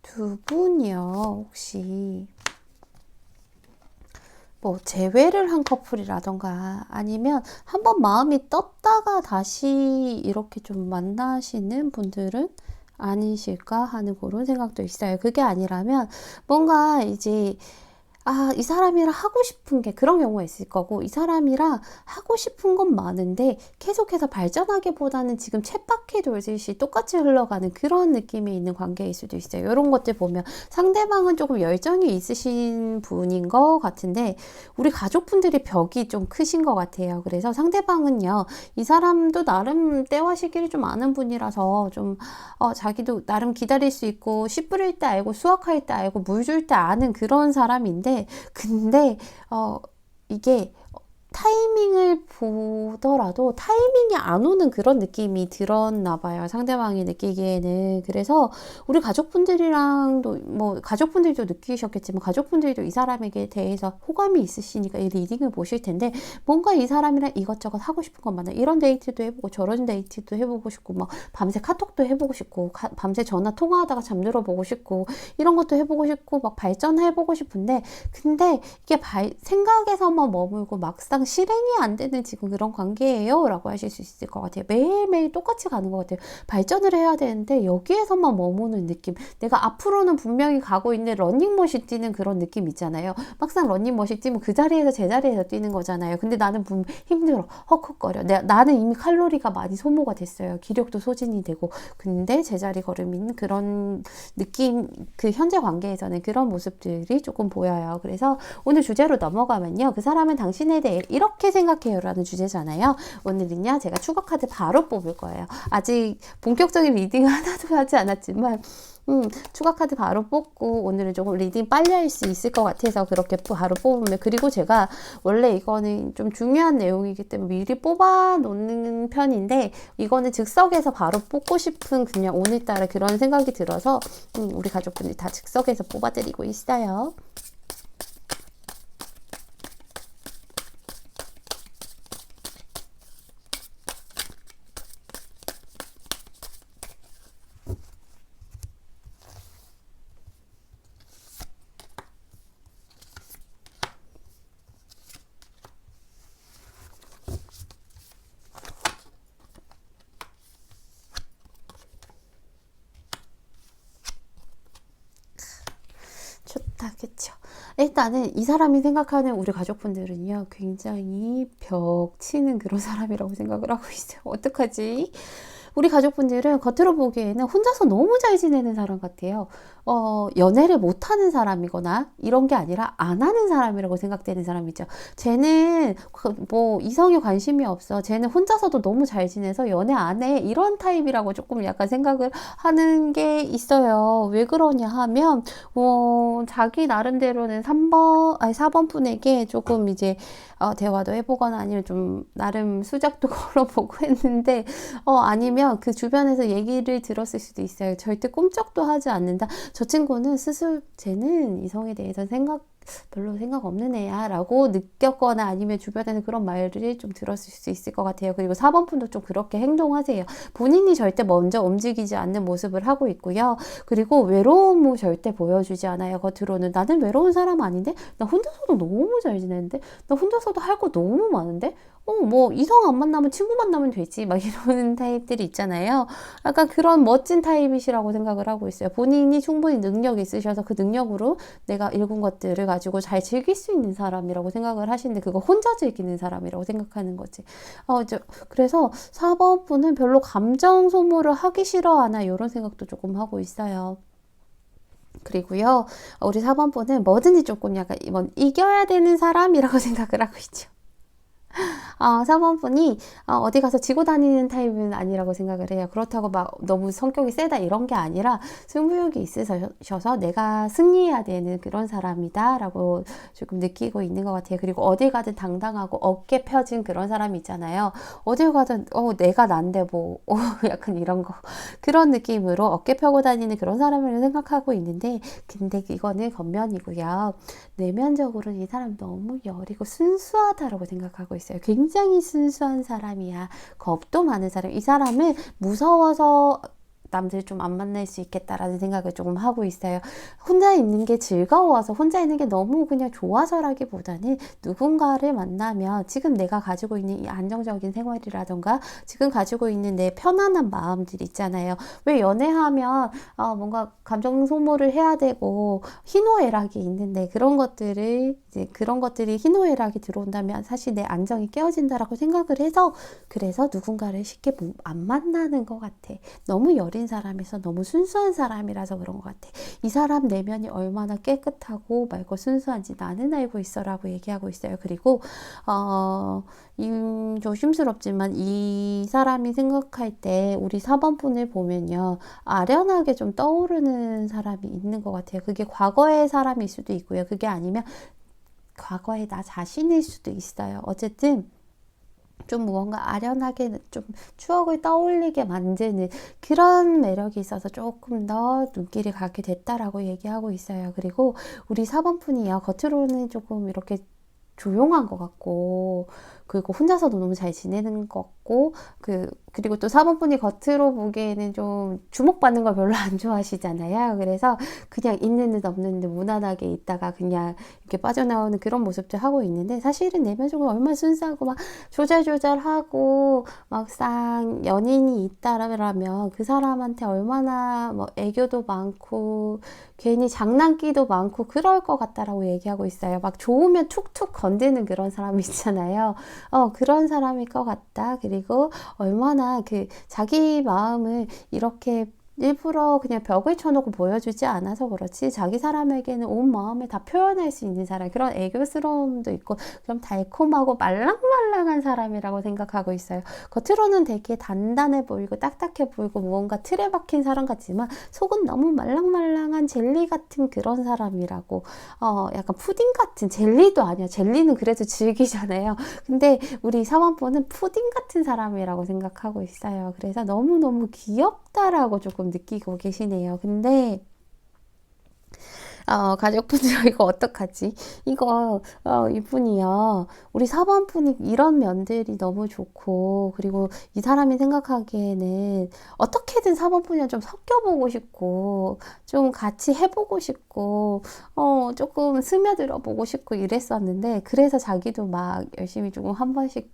두 분이요, 혹시 뭐 재회를 한 커플이라던가 아니면 한번 마음이 떴다가 다시 이렇게 좀 만나시는 분들은 아니실까 하는 그런 생각도 있어요. 그게 아니라면 뭔가 이제 이 사람이랑 하고 싶은 게 그런 경우가 있을 거고, 이 사람이랑 하고 싶은 건 많은데 계속해서 발전하기보다는 지금 쳇바퀴 돌듯이 똑같이 흘러가는 그런 느낌이 있는 관계일 수도 있어요. 이런 것들 보면 상대방은 조금 열정이 있으신 분인 것 같은데 우리 가족분들이 벽이 좀 크신 것 같아요. 그래서 상대방은요, 이 사람도 나름 때와 시기를 좀 아는 분이라서 좀 자기도 나름 기다릴 수 있고 씨 뿌릴 때 알고 수확할 때 알고 물 줄 때 아는 그런 사람인데, 근데 이게 타이밍을 보더라도 타이밍이 안 오는 그런 느낌이 들었나 봐요. 상대방이 느끼기에는. 그래서 우리 가족분들이랑도 뭐 가족분들도 느끼셨겠지만 가족분들도 이 사람에게 대해서 호감이 있으시니까 이 리딩을 보실 텐데, 뭔가 이 사람이랑 이것저것 하고 싶은 것 많아요. 이런 데이트도 해보고 저런 데이트도 해보고 싶고 막 밤새 카톡도 해보고 싶고 밤새 전화 통화하다가 잠들어 보고 싶고 이런 것도 해보고 싶고 막 발전해보고 싶은데, 근데 이게 생각에서만 머물고 막상 실행이 안 되는 지금 그런 관계예요 라고 하실 수 있을 것 같아요. 매일매일 똑같이 가는 것 같아요. 발전을 해야 되는데 여기에서만 머무는 느낌. 내가 앞으로는 분명히 가고 있는 러닝머신 뛰는 그런 느낌 있잖아요. 막상 러닝머신 뛰면 그 자리에서 제자리에서 뛰는 거잖아요. 근데 나는 힘들어, 헉헉거려. 나는 이미 칼로리가 많이 소모가 됐어요. 기력도 소진이 되고. 근데 제자리 걸음인 그런 느낌, 그 현재 관계에서는 그런 모습들이 조금 보여요. 그래서 오늘 주제로 넘어가면요, 그 사람은 당신에 대해 이렇게 생각해요 라는 주제잖아요. 오늘은요, 제가 추가 카드 바로 뽑을 거예요. 아직 본격적인 리딩 하나도 하지 않았지만 추가 카드 바로 뽑고 오늘은 조금 리딩 빨리 할 수 있을 것 같아서 그렇게 바로 뽑으면, 그리고 제가 원래 이거는 좀 중요한 내용이기 때문에 미리 뽑아 놓는 편인데 이거는 즉석에서 바로 뽑고 싶은 그냥 오늘따라 그런 생각이 들어서 우리 가족분들이 다 즉석에서 뽑아드리고 있어요. 좋다, 그쵸? 일단은 이 사람이 생각하는 우리 가족분들은요, 굉장히 벽 치는 그런 사람이라고 생각을 하고 있어요. 어떡하지? 우리 가족분들은 겉으로 보기에는 혼자서 너무 잘 지내는 사람 같아요. 연애를 못하는 사람이거나 이런 게 아니라 안 하는 사람이라고 생각되는 사람이죠. 쟤는 뭐 이성에 관심이 없어. 쟤는 혼자서도 너무 잘 지내서 연애 안 해. 이런 타입이라고 조금 약간 생각을 하는 게 있어요. 왜 그러냐 하면 자기 나름대로는 4번 분에게 조금 이제 대화도 해보거나 아니면 좀 나름 수작도 걸어보고 했는데 아니면 그 주변에서 얘기를 들었을 수도 있어요. 절대 꿈쩍도 하지 않는다. 저 친구는 스스로 쟤는 이성에 대해서 별로 생각 없는 애야 라고 느꼈거나 아니면 주변에는 그런 말을 좀 들었을 수 있을 것 같아요. 그리고 4번 분도 좀 그렇게 행동하세요. 본인이 절대 먼저 움직이지 않는 모습을 하고 있고요. 그리고 외로움을 절대 보여주지 않아요. 겉으로는 나는 외로운 사람 아닌데? 나 혼자서도 너무 잘 지내는데? 나 혼자서도 할 거 너무 많은데? 뭐 이성 안 만나면 친구 만나면 되지 막 이런 타입들이 있잖아요. 약간 그런 멋진 타입이시라고 생각을 하고 있어요. 본인이 충분히 능력이 있으셔서 그 능력으로 내가 읽은 것들을 가지고 잘 즐길 수 있는 사람이라고 생각을 하시는데 그거 혼자 즐기는 사람이라고 생각하는 거지. 그래서 4번 분은 별로 감정 소모를 하기 싫어하나 이런 생각도 조금 하고 있어요. 그리고요, 우리 4번 분은 뭐든지 조금 약간 이겨야 되는 사람이라고 생각을 하고 있죠. 4번 분이 어디 가서 지고 다니는 타입은 아니라고 생각을 해요. 그렇다고 막 너무 성격이 세다 이런 게 아니라 승부욕이 있으셔서 내가 승리해야 되는 그런 사람이다 라고 조금 느끼고 있는 것 같아요. 그리고 어디 가든 당당하고 어깨 펴진 그런 사람이 있잖아요. 어딜 가든 내가 난데 뭐 약간 이런 거 그런 느낌으로 어깨 펴고 다니는 그런 사람을 생각하고 있는데 근데 이거는 겉면이고요. 내면적으로는 이 사람 너무 여리고 순수하다라고 생각하고 있어요. 굉장히 순수한 사람이야. 겁도 많은 사람. 이 사람은 무서워서 남들 좀 안 만날 수 있겠다라는 생각을 조금 하고 있어요. 혼자 있는 게 즐거워서 혼자 있는 게 너무 그냥 좋아서라기보다는 누군가를 만나면 지금 내가 가지고 있는 이 안정적인 생활이라던가 지금 가지고 있는 내 편안한 마음들 있잖아요. 왜 연애하면 뭔가 감정 소모를 해야 되고 희노애락이 있는데 그런 것들이 희노애락이 들어온다면 사실 내 안정이 깨어진다라고 생각을 해서 그래서 누군가를 쉽게 안 만나는 것 같아. 너무 여린 사람에서 너무 순수한 사람이라서 그런 것 같아. 이 사람 내면이 얼마나 깨끗하고 맑고 순수한지 나는 알고 있어라고 얘기하고 있어요. 그리고 조심스럽지만 이 사람이 생각할 때 우리 4번 분을 보면요. 아련하게 좀 떠오르는 사람이 있는 것 같아요. 그게 과거의 사람일 수도 있고요. 그게 아니면 과거의 나 자신일 수도 있어요. 어쨌든 좀 무언가 아련하게 좀 추억을 떠올리게 만드는 그런 매력이 있어서 조금 더 눈길이 가게 됐다라고 얘기하고 있어요. 그리고 우리 4번 분이요. 겉으로는 조금 이렇게 조용한 것 같고 그리고 혼자서도 너무 잘 지내는 것 같고 그리고 또 4번 분이 겉으로 보기에는 좀 주목받는 걸 별로 안 좋아하시잖아요. 그래서 그냥 있는 듯 없는 듯 무난하게 있다가 그냥 이렇게 빠져나오는 그런 모습들 하고 있는데 사실은 내면적으로 얼마나 순수하고 막 조잘조잘하고 막상 연인이 있다라면 그 사람한테 얼마나 뭐 애교도 많고 괜히 장난기도 많고 그럴 것 같다라고 얘기하고 있어요. 막 좋으면 툭툭 건드는 그런 사람 있잖아요. 그런 사람일 것 같다. 그리고 얼마나 자기 마음을 이렇게 일부러 그냥 벽을 쳐놓고 보여주지 않아서 그렇지 자기 사람에게는 온 마음을 다 표현할 수 있는 사람 그런 애교스러움도 있고 좀 달콤하고 말랑말랑한 사람이라고 생각하고 있어요. 겉으로는 되게 단단해 보이고 딱딱해 보이고 무언가 틀에 박힌 사람 같지만 속은 너무 말랑말랑한 젤리 같은 그런 사람이라고 약간 푸딩 같은 젤리도 아니야. 젤리는 그래도 질기잖아요. 근데 우리 사원분은 푸딩 같은 사람이라고 생각하고 있어요. 그래서 너무너무 귀엽다라고 조금 느끼고 계시네요. 근데 가족분들 이거 어떡하지? 이분이요. 우리 4번 분이 이런 면들이 너무 좋고, 그리고 이 사람이 생각하기에는 어떻게든 4번 분이랑 좀 섞여보고 싶고, 좀 같이 해보고 싶고, 조금 스며들어 보고 싶고 이랬었는데, 그래서 자기도 막 열심히 조금 한 번씩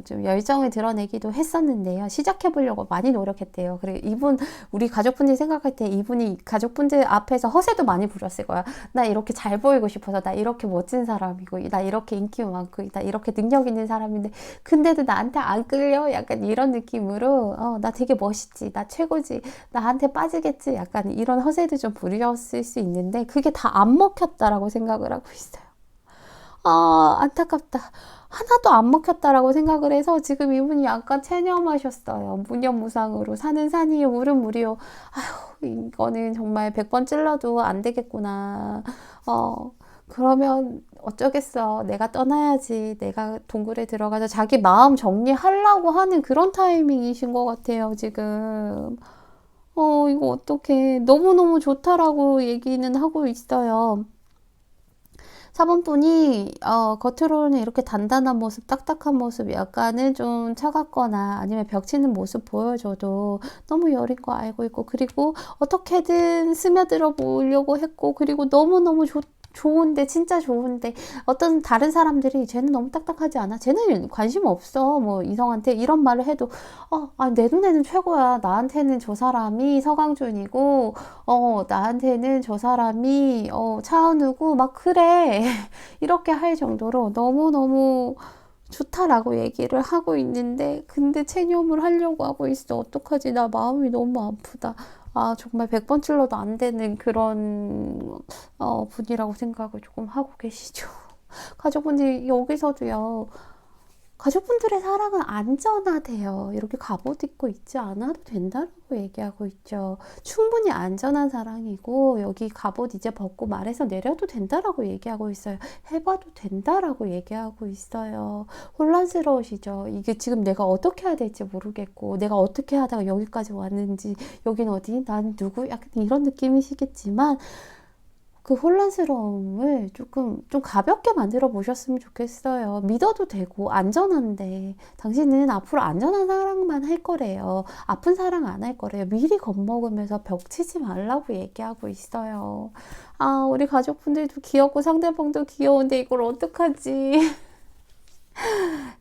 좀 열정을 드러내기도 했었는데요. 시작해보려고 많이 노력했대요. 그리고 우리 가족분들이 생각할 때 이분이 가족분들 앞에서 허세도 많이 부렸을 거야. 나 이렇게 잘 보이고 싶어서, 나 이렇게 멋진 사람이고, 나 이렇게 인기 많고, 나 이렇게 능력 있는 사람인데, 근데도 나한테 안 끌려? 약간 이런 느낌으로, 나 되게 멋있지, 나 최고지, 나한테 빠지겠지? 약간 이런 허세도 좀 부렸을 수 있는데, 그게 다 안 먹혔다라고 생각을 하고 있어요. 안타깝다. 하나도 안 먹혔다라고 생각을 해서 지금 이분이 약간 체념하셨어요. 무념무상으로 사는 산이요, 물은 물이요. 아휴, 이거는 정말 100번 찔러도 안 되겠구나. 그러면 어쩌겠어. 내가 떠나야지. 내가 동굴에 들어가서 자기 마음 정리하려고 하는 그런 타이밍이신 것 같아요, 지금. 이거 어떡해. 너무너무 좋다라고 얘기는 하고 있어요. 4번 분이 겉으로는 이렇게 단단한 모습, 딱딱한 모습, 약간은 좀 차갑거나 아니면 벽 치는 모습 보여줘도 너무 여린 거 알고 있고, 그리고 어떻게든 스며들어 보려고 했고, 그리고 너무너무 좋은데, 진짜 좋은데, 어떤 다른 사람들이 쟤는 너무 딱딱하지 않아? 쟤는 관심 없어. 뭐 이성한테 이런 말을 해도 내 눈에는 최고야. 나한테는 저 사람이 서강준이고, 나한테는 저 사람이 차은우고 막 그래. 이렇게 할 정도로 너무너무 좋다라고 얘기를 하고 있는데, 근데 체념을 하려고 하고 있어. 어떡하지? 나 마음이 너무 아프다. 정말 100번 찔러도 안 되는 그런 분이라고 생각을 조금 하고 계시죠. 가족분들이 여기서도요. 가족분들의 사랑은 안전하대요. 이렇게 갑옷 입고 있지 않아도 된다라고 얘기하고 있죠. 충분히 안전한 사랑이고, 여기 갑옷 이제 벗고 말해서 내려도 된다라고 얘기하고 있어요. 해봐도 된다라고 얘기하고 있어요. 혼란스러우시죠? 이게 지금 내가 어떻게 해야 될지 모르겠고, 내가 어떻게 하다가 여기까지 왔는지, 여긴 어디? 난 누구? 약간 이런 느낌이시겠지만, 그 혼란스러움을 조금 좀 가볍게 만들어 보셨으면 좋겠어요. 믿어도 되고 안전한데 당신은 앞으로 안전한 사랑만 할 거래요. 아픈 사랑 안 할 거래요. 미리 겁먹으면서 벽 치지 말라고 얘기하고 있어요. 우리 가족분들도 귀엽고 상대방도 귀여운데 이걸 어떡하지?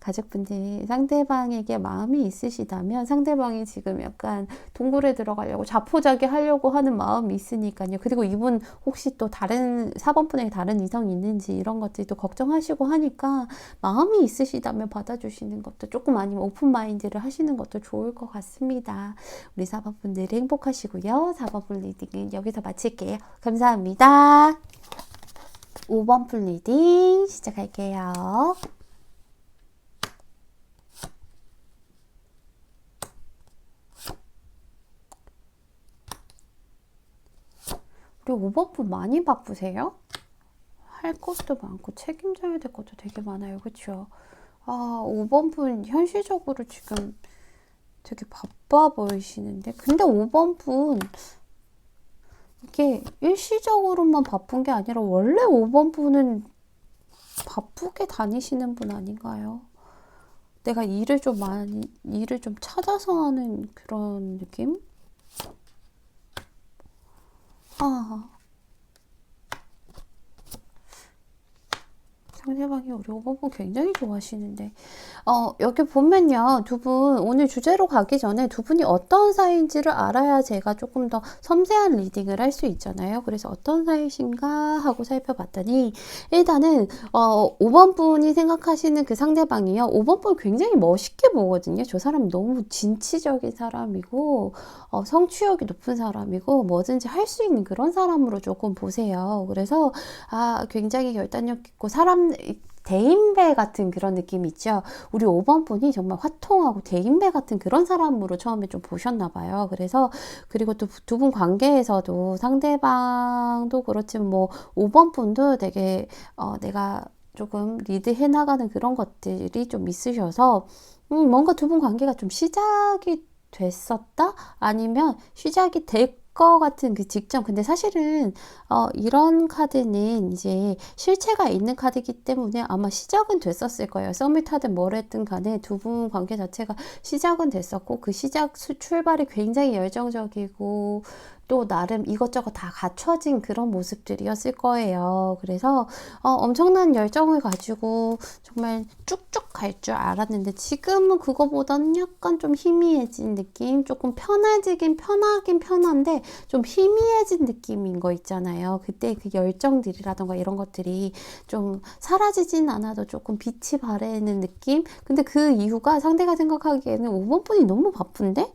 가족분들이 상대방에게 마음이 있으시다면, 상대방이 지금 약간 동굴에 들어가려고 자포자기 하려고 하는 마음이 있으니까요. 그리고 이분 혹시 또 다른 4번 분에게 다른 이성이 있는지 이런 것들도 걱정하시고 하니까, 마음이 있으시다면 받아주시는 것도, 조금 아니면 오픈 마인드를 하시는 것도 좋을 것 같습니다. 우리 4번 분들이 행복하시고요. 4번 분 리딩은 여기서 마칠게요. 감사합니다. 5번 분 리딩 시작할게요. 우리 5번 분 많이 바쁘세요? 할 것도 많고 책임져야 될 것도 되게 많아요. 그쵸? 5번 분 현실적으로 지금 되게 바빠 보이시는데, 근데 5번 분 이게 일시적으로만 바쁜 게 아니라 원래 5번 분은 바쁘게 다니시는 분 아닌가요? 내가 일을 좀 찾아서 하는 그런 느낌? 상대방이 우리 5번 굉장히 좋아하시는데, 여기 보면요, 두 분 오늘 주제로 가기 전에 두 분이 어떤 사이인지를 알아야 제가 조금 더 섬세한 리딩을 할 수 있잖아요. 그래서 어떤 사이신가 하고 살펴봤더니, 일단은 5번 분이 생각하시는 그 상대방이요, 5번 분 굉장히 멋있게 보거든요. 저 사람 너무 진취적인 사람이고, 성취욕이 높은 사람이고, 뭐든지 할 수 있는 그런 사람으로 조금 보세요. 그래서 굉장히 결단력 있고, 대인배 같은 그런 느낌이 있죠. 우리 5번 분이 정말 화통하고 대인배 같은 그런 사람으로 처음에 좀 보셨나 봐요. 그래서, 그리고 또 두 분 관계에서도 상대방도 그렇지만 5번 분도 되게 내가 조금 리드해 나가는 그런 것들이 좀 있으셔서, 뭔가 두 분 관계가 좀 시작이 됐었다? 아니면 시작이 될 것 같은 그 직전. 근데 사실은 이런 카드는 이제 실체가 있는 카드이기 때문에 아마 시작은 됐었을 거예요. 서밋하든 뭘 했든 간에 두 분 관계 자체가 시작은 됐었고, 그 출발이 굉장히 열정적이고 또 나름 이것저것 다 갖춰진 그런 모습들이었을 거예요. 그래서 엄청난 열정을 가지고 정말 쭉쭉 갈 줄 알았는데 지금은 그거보다는 약간 좀 희미해진 느낌, 조금 편해지긴 편하긴 편한데 좀 희미해진 느낌인 거 있잖아요. 그때 그 열정들이라던가 이런 것들이 좀 사라지진 않아도 조금 빛이 바래는 느낌? 근데 그 이유가 상대가 생각하기에는 5번 분이 너무 바쁜데?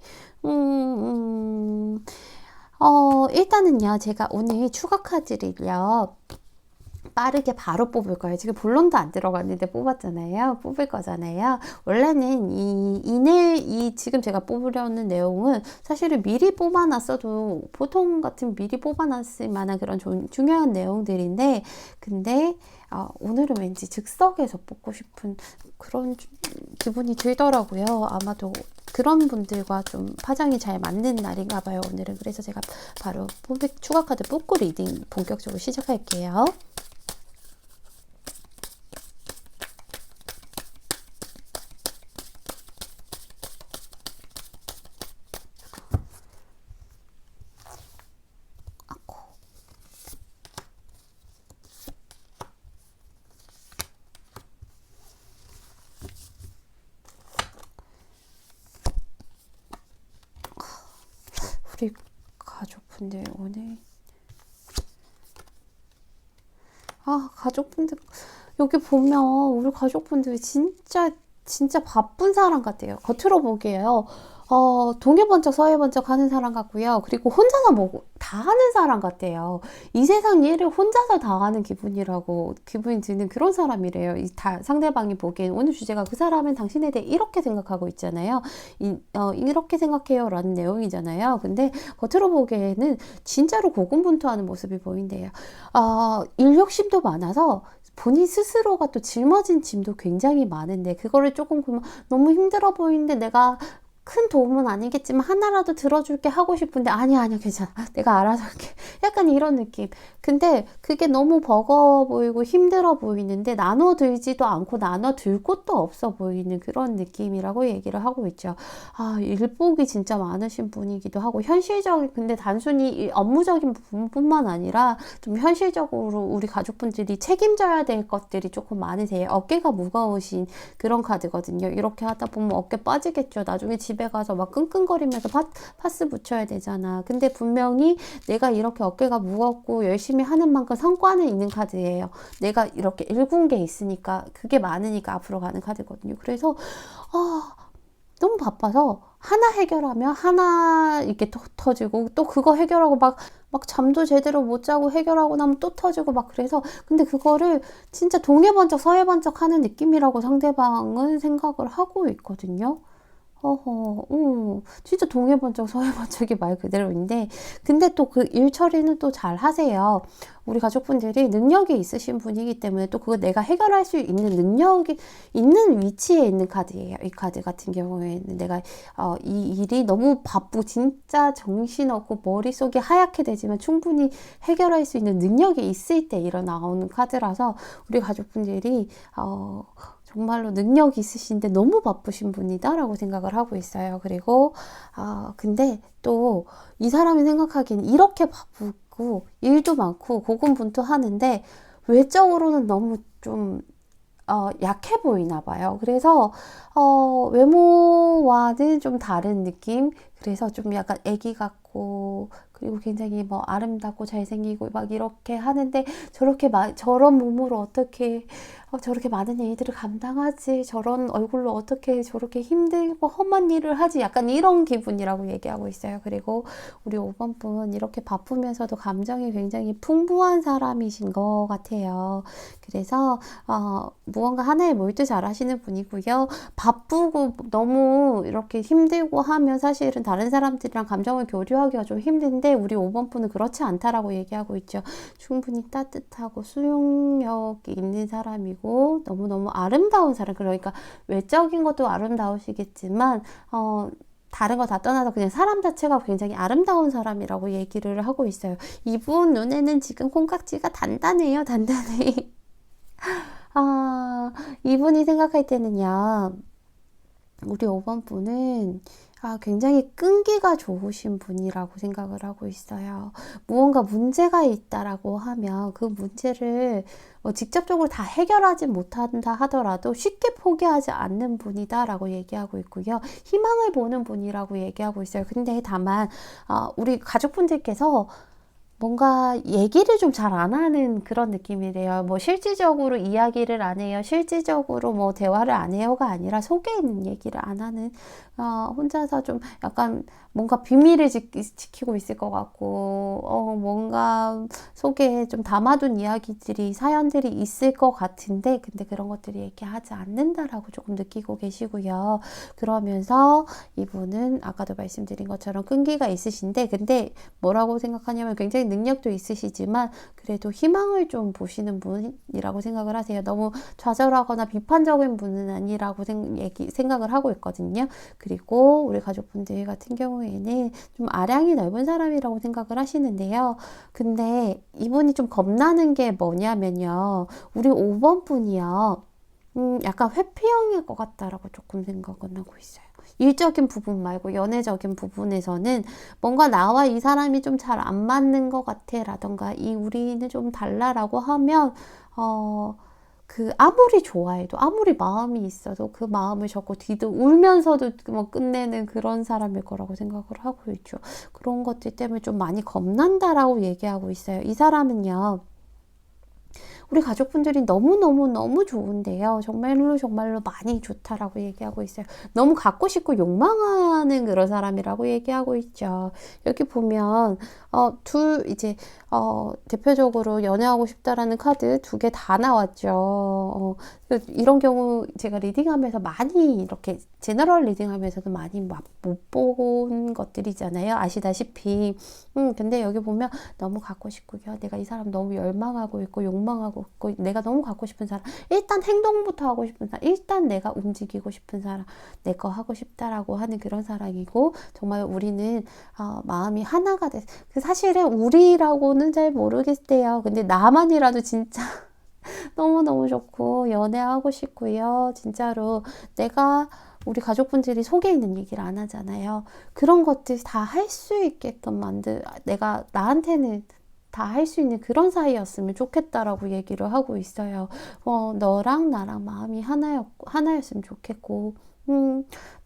일단은요, 제가 오늘 추가 카드를요, 빠르게 바로 뽑을 거예요. 지금 본론도 안 들어갔는데 뽑았잖아요. 뽑을 거잖아요. 원래는 지금 제가 뽑으려는 내용은 사실은 미리 뽑아놨어도 보통 같은 미리 뽑아놨을 만한 그런 중요한 내용들인데, 근데 오늘은 왠지 즉석에서 뽑고 싶은 그런 기분이 들더라고요. 아마도 그런 분들과 좀 파장이 잘 맞는 날인가 봐요, 오늘은. 그래서 제가 바로 추가 카드 뽑고 리딩 본격적으로 시작할게요. 우리 가족분들 오늘 가족분들 여기 보면 우리 가족분들이 진짜 바쁜 사람 같아요. 겉으로 보기에요. 동해번쩍 서해번쩍 하는 사람 같고요. 그리고 혼자서 뭐 다 하는 사람 같아요. 이 세상 일을 혼자서 다 하는 기분이 드는 그런 사람이래요. 상대방이 보기엔 오늘 주제가 그 사람은 당신에 대해 이렇게 생각하고 있잖아요. 이렇게 생각해요 라는 내용이잖아요. 근데 겉으로 보기에는 진짜로 고군분투하는 모습이 보인대요. 인력심도 많아서 본인 스스로가 또 짊어진 짐도 굉장히 많은데 그거를 조금 너무 힘들어 보이는데 내가 큰 도움은 아니겠지만 하나라도 들어줄게 하고 싶은데 아니야 괜찮아 내가 알아서 할게 약간 이런 느낌. 근데 그게 너무 버거워 보이고 힘들어 보이는데 나눠들지도 않고 나눠들 곳도 없어 보이는 그런 느낌이라고 얘기를 하고 있죠. 일복이 진짜 많으신 분이기도 하고 근데 단순히 업무적인 부분뿐만 아니라 좀 현실적으로 우리 가족분들이 책임져야 될 것들이 조금 많으세요. 어깨가 무거우신 그런 카드거든요. 이렇게 하다 보면 어깨 빠지겠죠. 나중에 집에 가서 막 끙끙거리면서 파스 붙여야 되잖아. 근데 분명히 내가 이렇게 어깨가 무겁고 열심히 하는 만큼 성과는 있는 카드예요. 내가 이렇게 일군 게 있으니까 그게 많으니까 앞으로 가는 카드거든요. 그래서 너무 바빠서 하나 해결하면 하나 이렇게 터지고 또 그거 해결하고 막 잠도 제대로 못 자고 해결하고 나면 또 터지고 막 그래서 근데 그거를 진짜 동해번쩍 서해번쩍 하는 느낌이라고 상대방은 생각을 하고 있거든요. 진짜 동해번쩍 서해번쩍이 말 그대로인데, 근데 또 그 일 처리는 또 잘 하세요. 우리 가족분들이 능력이 있으신 분이기 때문에 또 그거 내가 해결할 수 있는 능력이 있는 위치에 있는 카드예요. 이 카드 같은 경우에는 내가 이 일이 너무 진짜 정신없고 머릿속이 하얗게 되지만 충분히 해결할 수 있는 능력이 있을 때 일어나오는 카드라서 우리 가족분들이 정말로 능력이 있으신데 너무 바쁘신 분이다 라고 생각을 하고 있어요. 그리고 근데 또 이 사람이 생각하기엔 이렇게 바쁘고 일도 많고 고군분투하는데 외적으로는 너무 좀 약해 보이나 봐요. 그래서 외모와는 좀 다른 느낌. 그래서 좀 약간 애기 같고 그리고 굉장히 뭐 아름답고 잘생기고 막 이렇게 하는데 저런 몸으로 어떻게 저렇게 많은 일들을 감당하지? 저런 얼굴로 어떻게 저렇게 힘들고 험한 일을 하지? 약간 이런 기분이라고 얘기하고 있어요. 그리고 우리 5번 분 이렇게 바쁘면서도 감정이 굉장히 풍부한 사람이신 것 같아요. 그래서 무언가 하나에 몰두 잘하시는 분이고요. 바쁘고 너무 이렇게 힘들고 하면 사실은 다른 사람들이랑 감정을 교류하기가 좀 힘든데 우리 5번 분은 그렇지 않다라고 얘기하고 있죠. 충분히 따뜻하고 수용력이 있는 사람이고 너무너무 아름다운 사람. 그러니까 외적인 것도 아름다우시겠지만 다른 거 다 떠나서 그냥 사람 자체가 굉장히 아름다운 사람이라고 얘기를 하고 있어요. 이분 눈에는 지금 콩깍지가 단단해요. 단단해. 이분이 생각할 때는요. 우리 5번 분은 굉장히 끈기가 좋으신 분이라고 생각을 하고 있어요. 무언가 문제가 있다라고 하면 그 문제를 직접적으로 다 해결하지 못한다 하더라도 쉽게 포기하지 않는 분이다라고 얘기하고 있고요. 희망을 보는 분이라고 얘기하고 있어요. 근데 다만 우리 가족분들께서 뭔가 얘기를 좀 잘 안 하는 그런 느낌이래요. 뭐 실질적으로 이야기를 안 해요. 실질적으로 뭐 대화를 안 해요가 아니라 속에 있는 얘기를 안 하는, 혼자서 좀 약간 뭔가 비밀을 지키고 있을 것 같고, 뭔가 속에 좀 담아둔 이야기들이, 사연들이 있을 것 같은데, 근데 그런 것들이 얘기하지 않는다라고 조금 느끼고 계시고요. 그러면서 이분은 아까도 말씀드린 것처럼 끈기가 있으신데, 근데 뭐라고 생각하냐면 굉장히 능력도 있으시지만 그래도 희망을 좀 보시는 분이라고 생각을 하세요. 너무 좌절하거나 비판적인 분은 아니라고 생각을 하고 있거든요. 그리고 우리 가족분들 같은 경우에는 좀 아량이 넓은 사람이라고 생각을 하시는데요. 근데 이분이 좀 겁나는 게 뭐냐면요. 우리 5번 분이요. 약간 회피형일 것 같다라고 조금 생각은 하고 있어요. 일적인 부분 말고 연애적인 부분에서는 뭔가 나와 이 사람이 좀 잘 안 맞는 것 같아 라던가 이 우리는 좀 달라라고 하면 아무리 좋아해도 아무리 마음이 있어도 그 마음을 접고 울면서도 뭐 끝내는 그런 사람일 거라고 생각을 하고 있죠. 그런 것들 때문에 좀 많이 겁난다라고 얘기하고 있어요. 이 사람은요. 우리 가족분들이 너무너무 좋은데요. 정말로 정말로 많이 좋다라고 얘기하고 있어요. 너무 갖고 싶고 욕망하는 그런 사람이라고 얘기하고 있죠. 여기 보면 대표적으로 연애하고 싶다라는 카드 2개 다 나왔죠. 이런 경우 제가 리딩하면서 많이 이렇게 제너럴 리딩하면서도 많이 못 본 것들이잖아요. 아시다시피. 근데 여기 보면 너무 갖고 싶고요. 내가 이 사람 너무 열망하고 있고 욕망하고 있고 내가 너무 갖고 싶은 사람. 일단 행동부터 하고 싶은 사람. 일단 내가 움직이고 싶은 사람. 내 거 하고 싶다라고 하는 그런 사람이고 정말 우리는 마음이 하나가 돼. 사실은 우리라고는 잘 모르겠대요. 근데 나만이라도 진짜 너무너무 좋고 연애하고 싶고요. 진짜로 우리 가족분들이 속에 있는 얘기를 안 하잖아요. 그런 것들 다 할 수 있게끔 내가 나한테는 다 할 수 있는 그런 사이였으면 좋겠다라고 얘기를 하고 있어요. 너랑 나랑 마음이 하나였으면 좋겠고,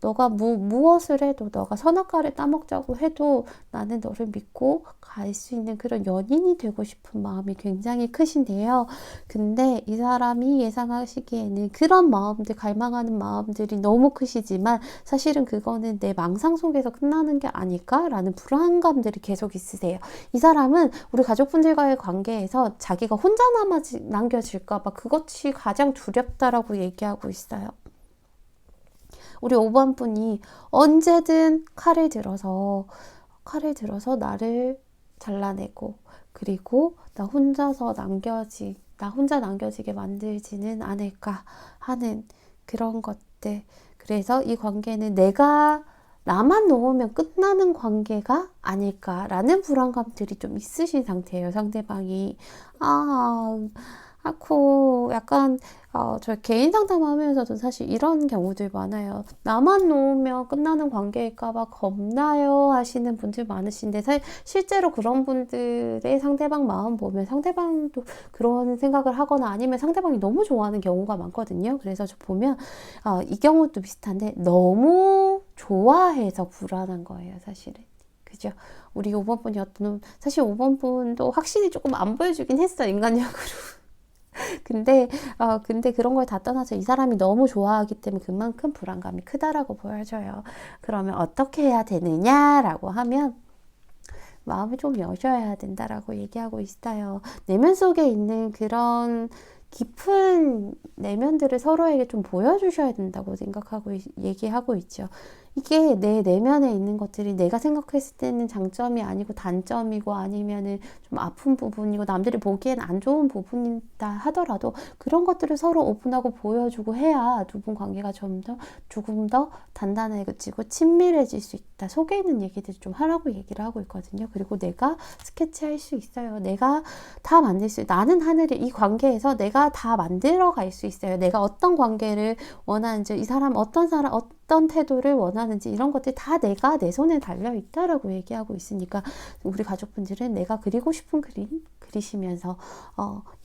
너가 무엇을 해도 너가 선악과를 따먹자고 해도 나는 너를 믿고 갈 수 있는 그런 연인이 되고 싶은 마음이 굉장히 크신데요. 근데 이 사람이 예상하시기에는 그런 마음들, 갈망하는 마음들이 너무 크시지만 사실은 그거는 내 망상 속에서 끝나는 게 아닐까라는 불안감들이 계속 있으세요. 이 사람은 우리 가족분들과의 관계에서 자기가 혼자 남겨질까봐 그것이 가장 두렵다라고 얘기하고 있어요. 우리 5번 분이 언제든 칼을 들어서 나를 잘라내고 그리고 나 혼자 남겨지게 만들지는 않을까 하는 그런 것들. 그래서 이 관계는 나만 놓으면 끝나는 관계가 아닐까라는 불안감들이 좀 있으신 상태예요. 상대방이. 약간 저 개인 상담하면서도 사실 이런 경우들 많아요. 나만 놓으면 끝나는 관계일까봐 겁나요 하시는 분들 많으신데 실제로 그런 분들의 상대방 마음 보면 상대방도 그런 생각을 하거나 아니면 상대방이 너무 좋아하는 경우가 많거든요. 그래서 저 보면 이 경우도 비슷한데 너무 좋아해서 불안한 거예요, 사실은. 그죠? 우리 5번 분이었던 사실 5번 분도 확실히 조금 안 보여주긴 했어, 인간력으로. 근데 그런 걸 다 떠나서 이 사람이 너무 좋아하기 때문에 그만큼 불안감이 크다라고 보여져요. 그러면 어떻게 해야 되느냐라고 하면 마음을 좀 여셔야 된다라고 얘기하고 있어요. 내면 속에 있는 그런 깊은 내면들을 서로에게 좀 보여주셔야 된다고 얘기하고 있죠. 이게 내 내면에 있는 것들이 내가 생각했을 때는 장점이 아니고 단점이고 아니면은 좀 아픈 부분이고 남들이 보기엔 안 좋은 부분이다 하더라도 그런 것들을 서로 오픈하고 보여주고 해야 두 분 관계가 조금 더 단단해지고 친밀해질 수 있다. 속에 있는 얘기들을 좀 하라고 얘기를 하고 있거든요. 그리고 내가 스케치할 수 있어요. 내가 다 만들 수 있어요. 나는 하늘에 이 관계에서 내가 다 만들어 갈 수 있어요. 내가 어떤 관계를 원하는지 이 사람 어떤 태도를 원하는지 이런 것들 다 내가 내 손에 달려 있다라고 얘기하고 있으니까 우리 가족분들은 내가 그리고 싶은 그림 그리시면서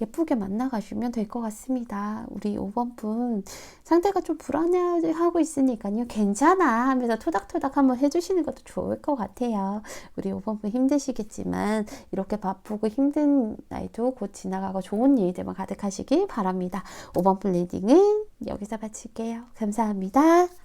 예쁘게 만나가시면 될 것 같습니다. 우리 5번 분 상태가 좀 불안해하고 있으니까요. 괜찮아 하면서 토닥토닥 한번 해주시는 것도 좋을 것 같아요. 우리 5번 분 힘드시겠지만 이렇게 바쁘고 힘든 날도 곧 지나가고 좋은 일들만 가득하시길 바랍니다. 5번 분 리딩은 여기서 마칠게요. 감사합니다.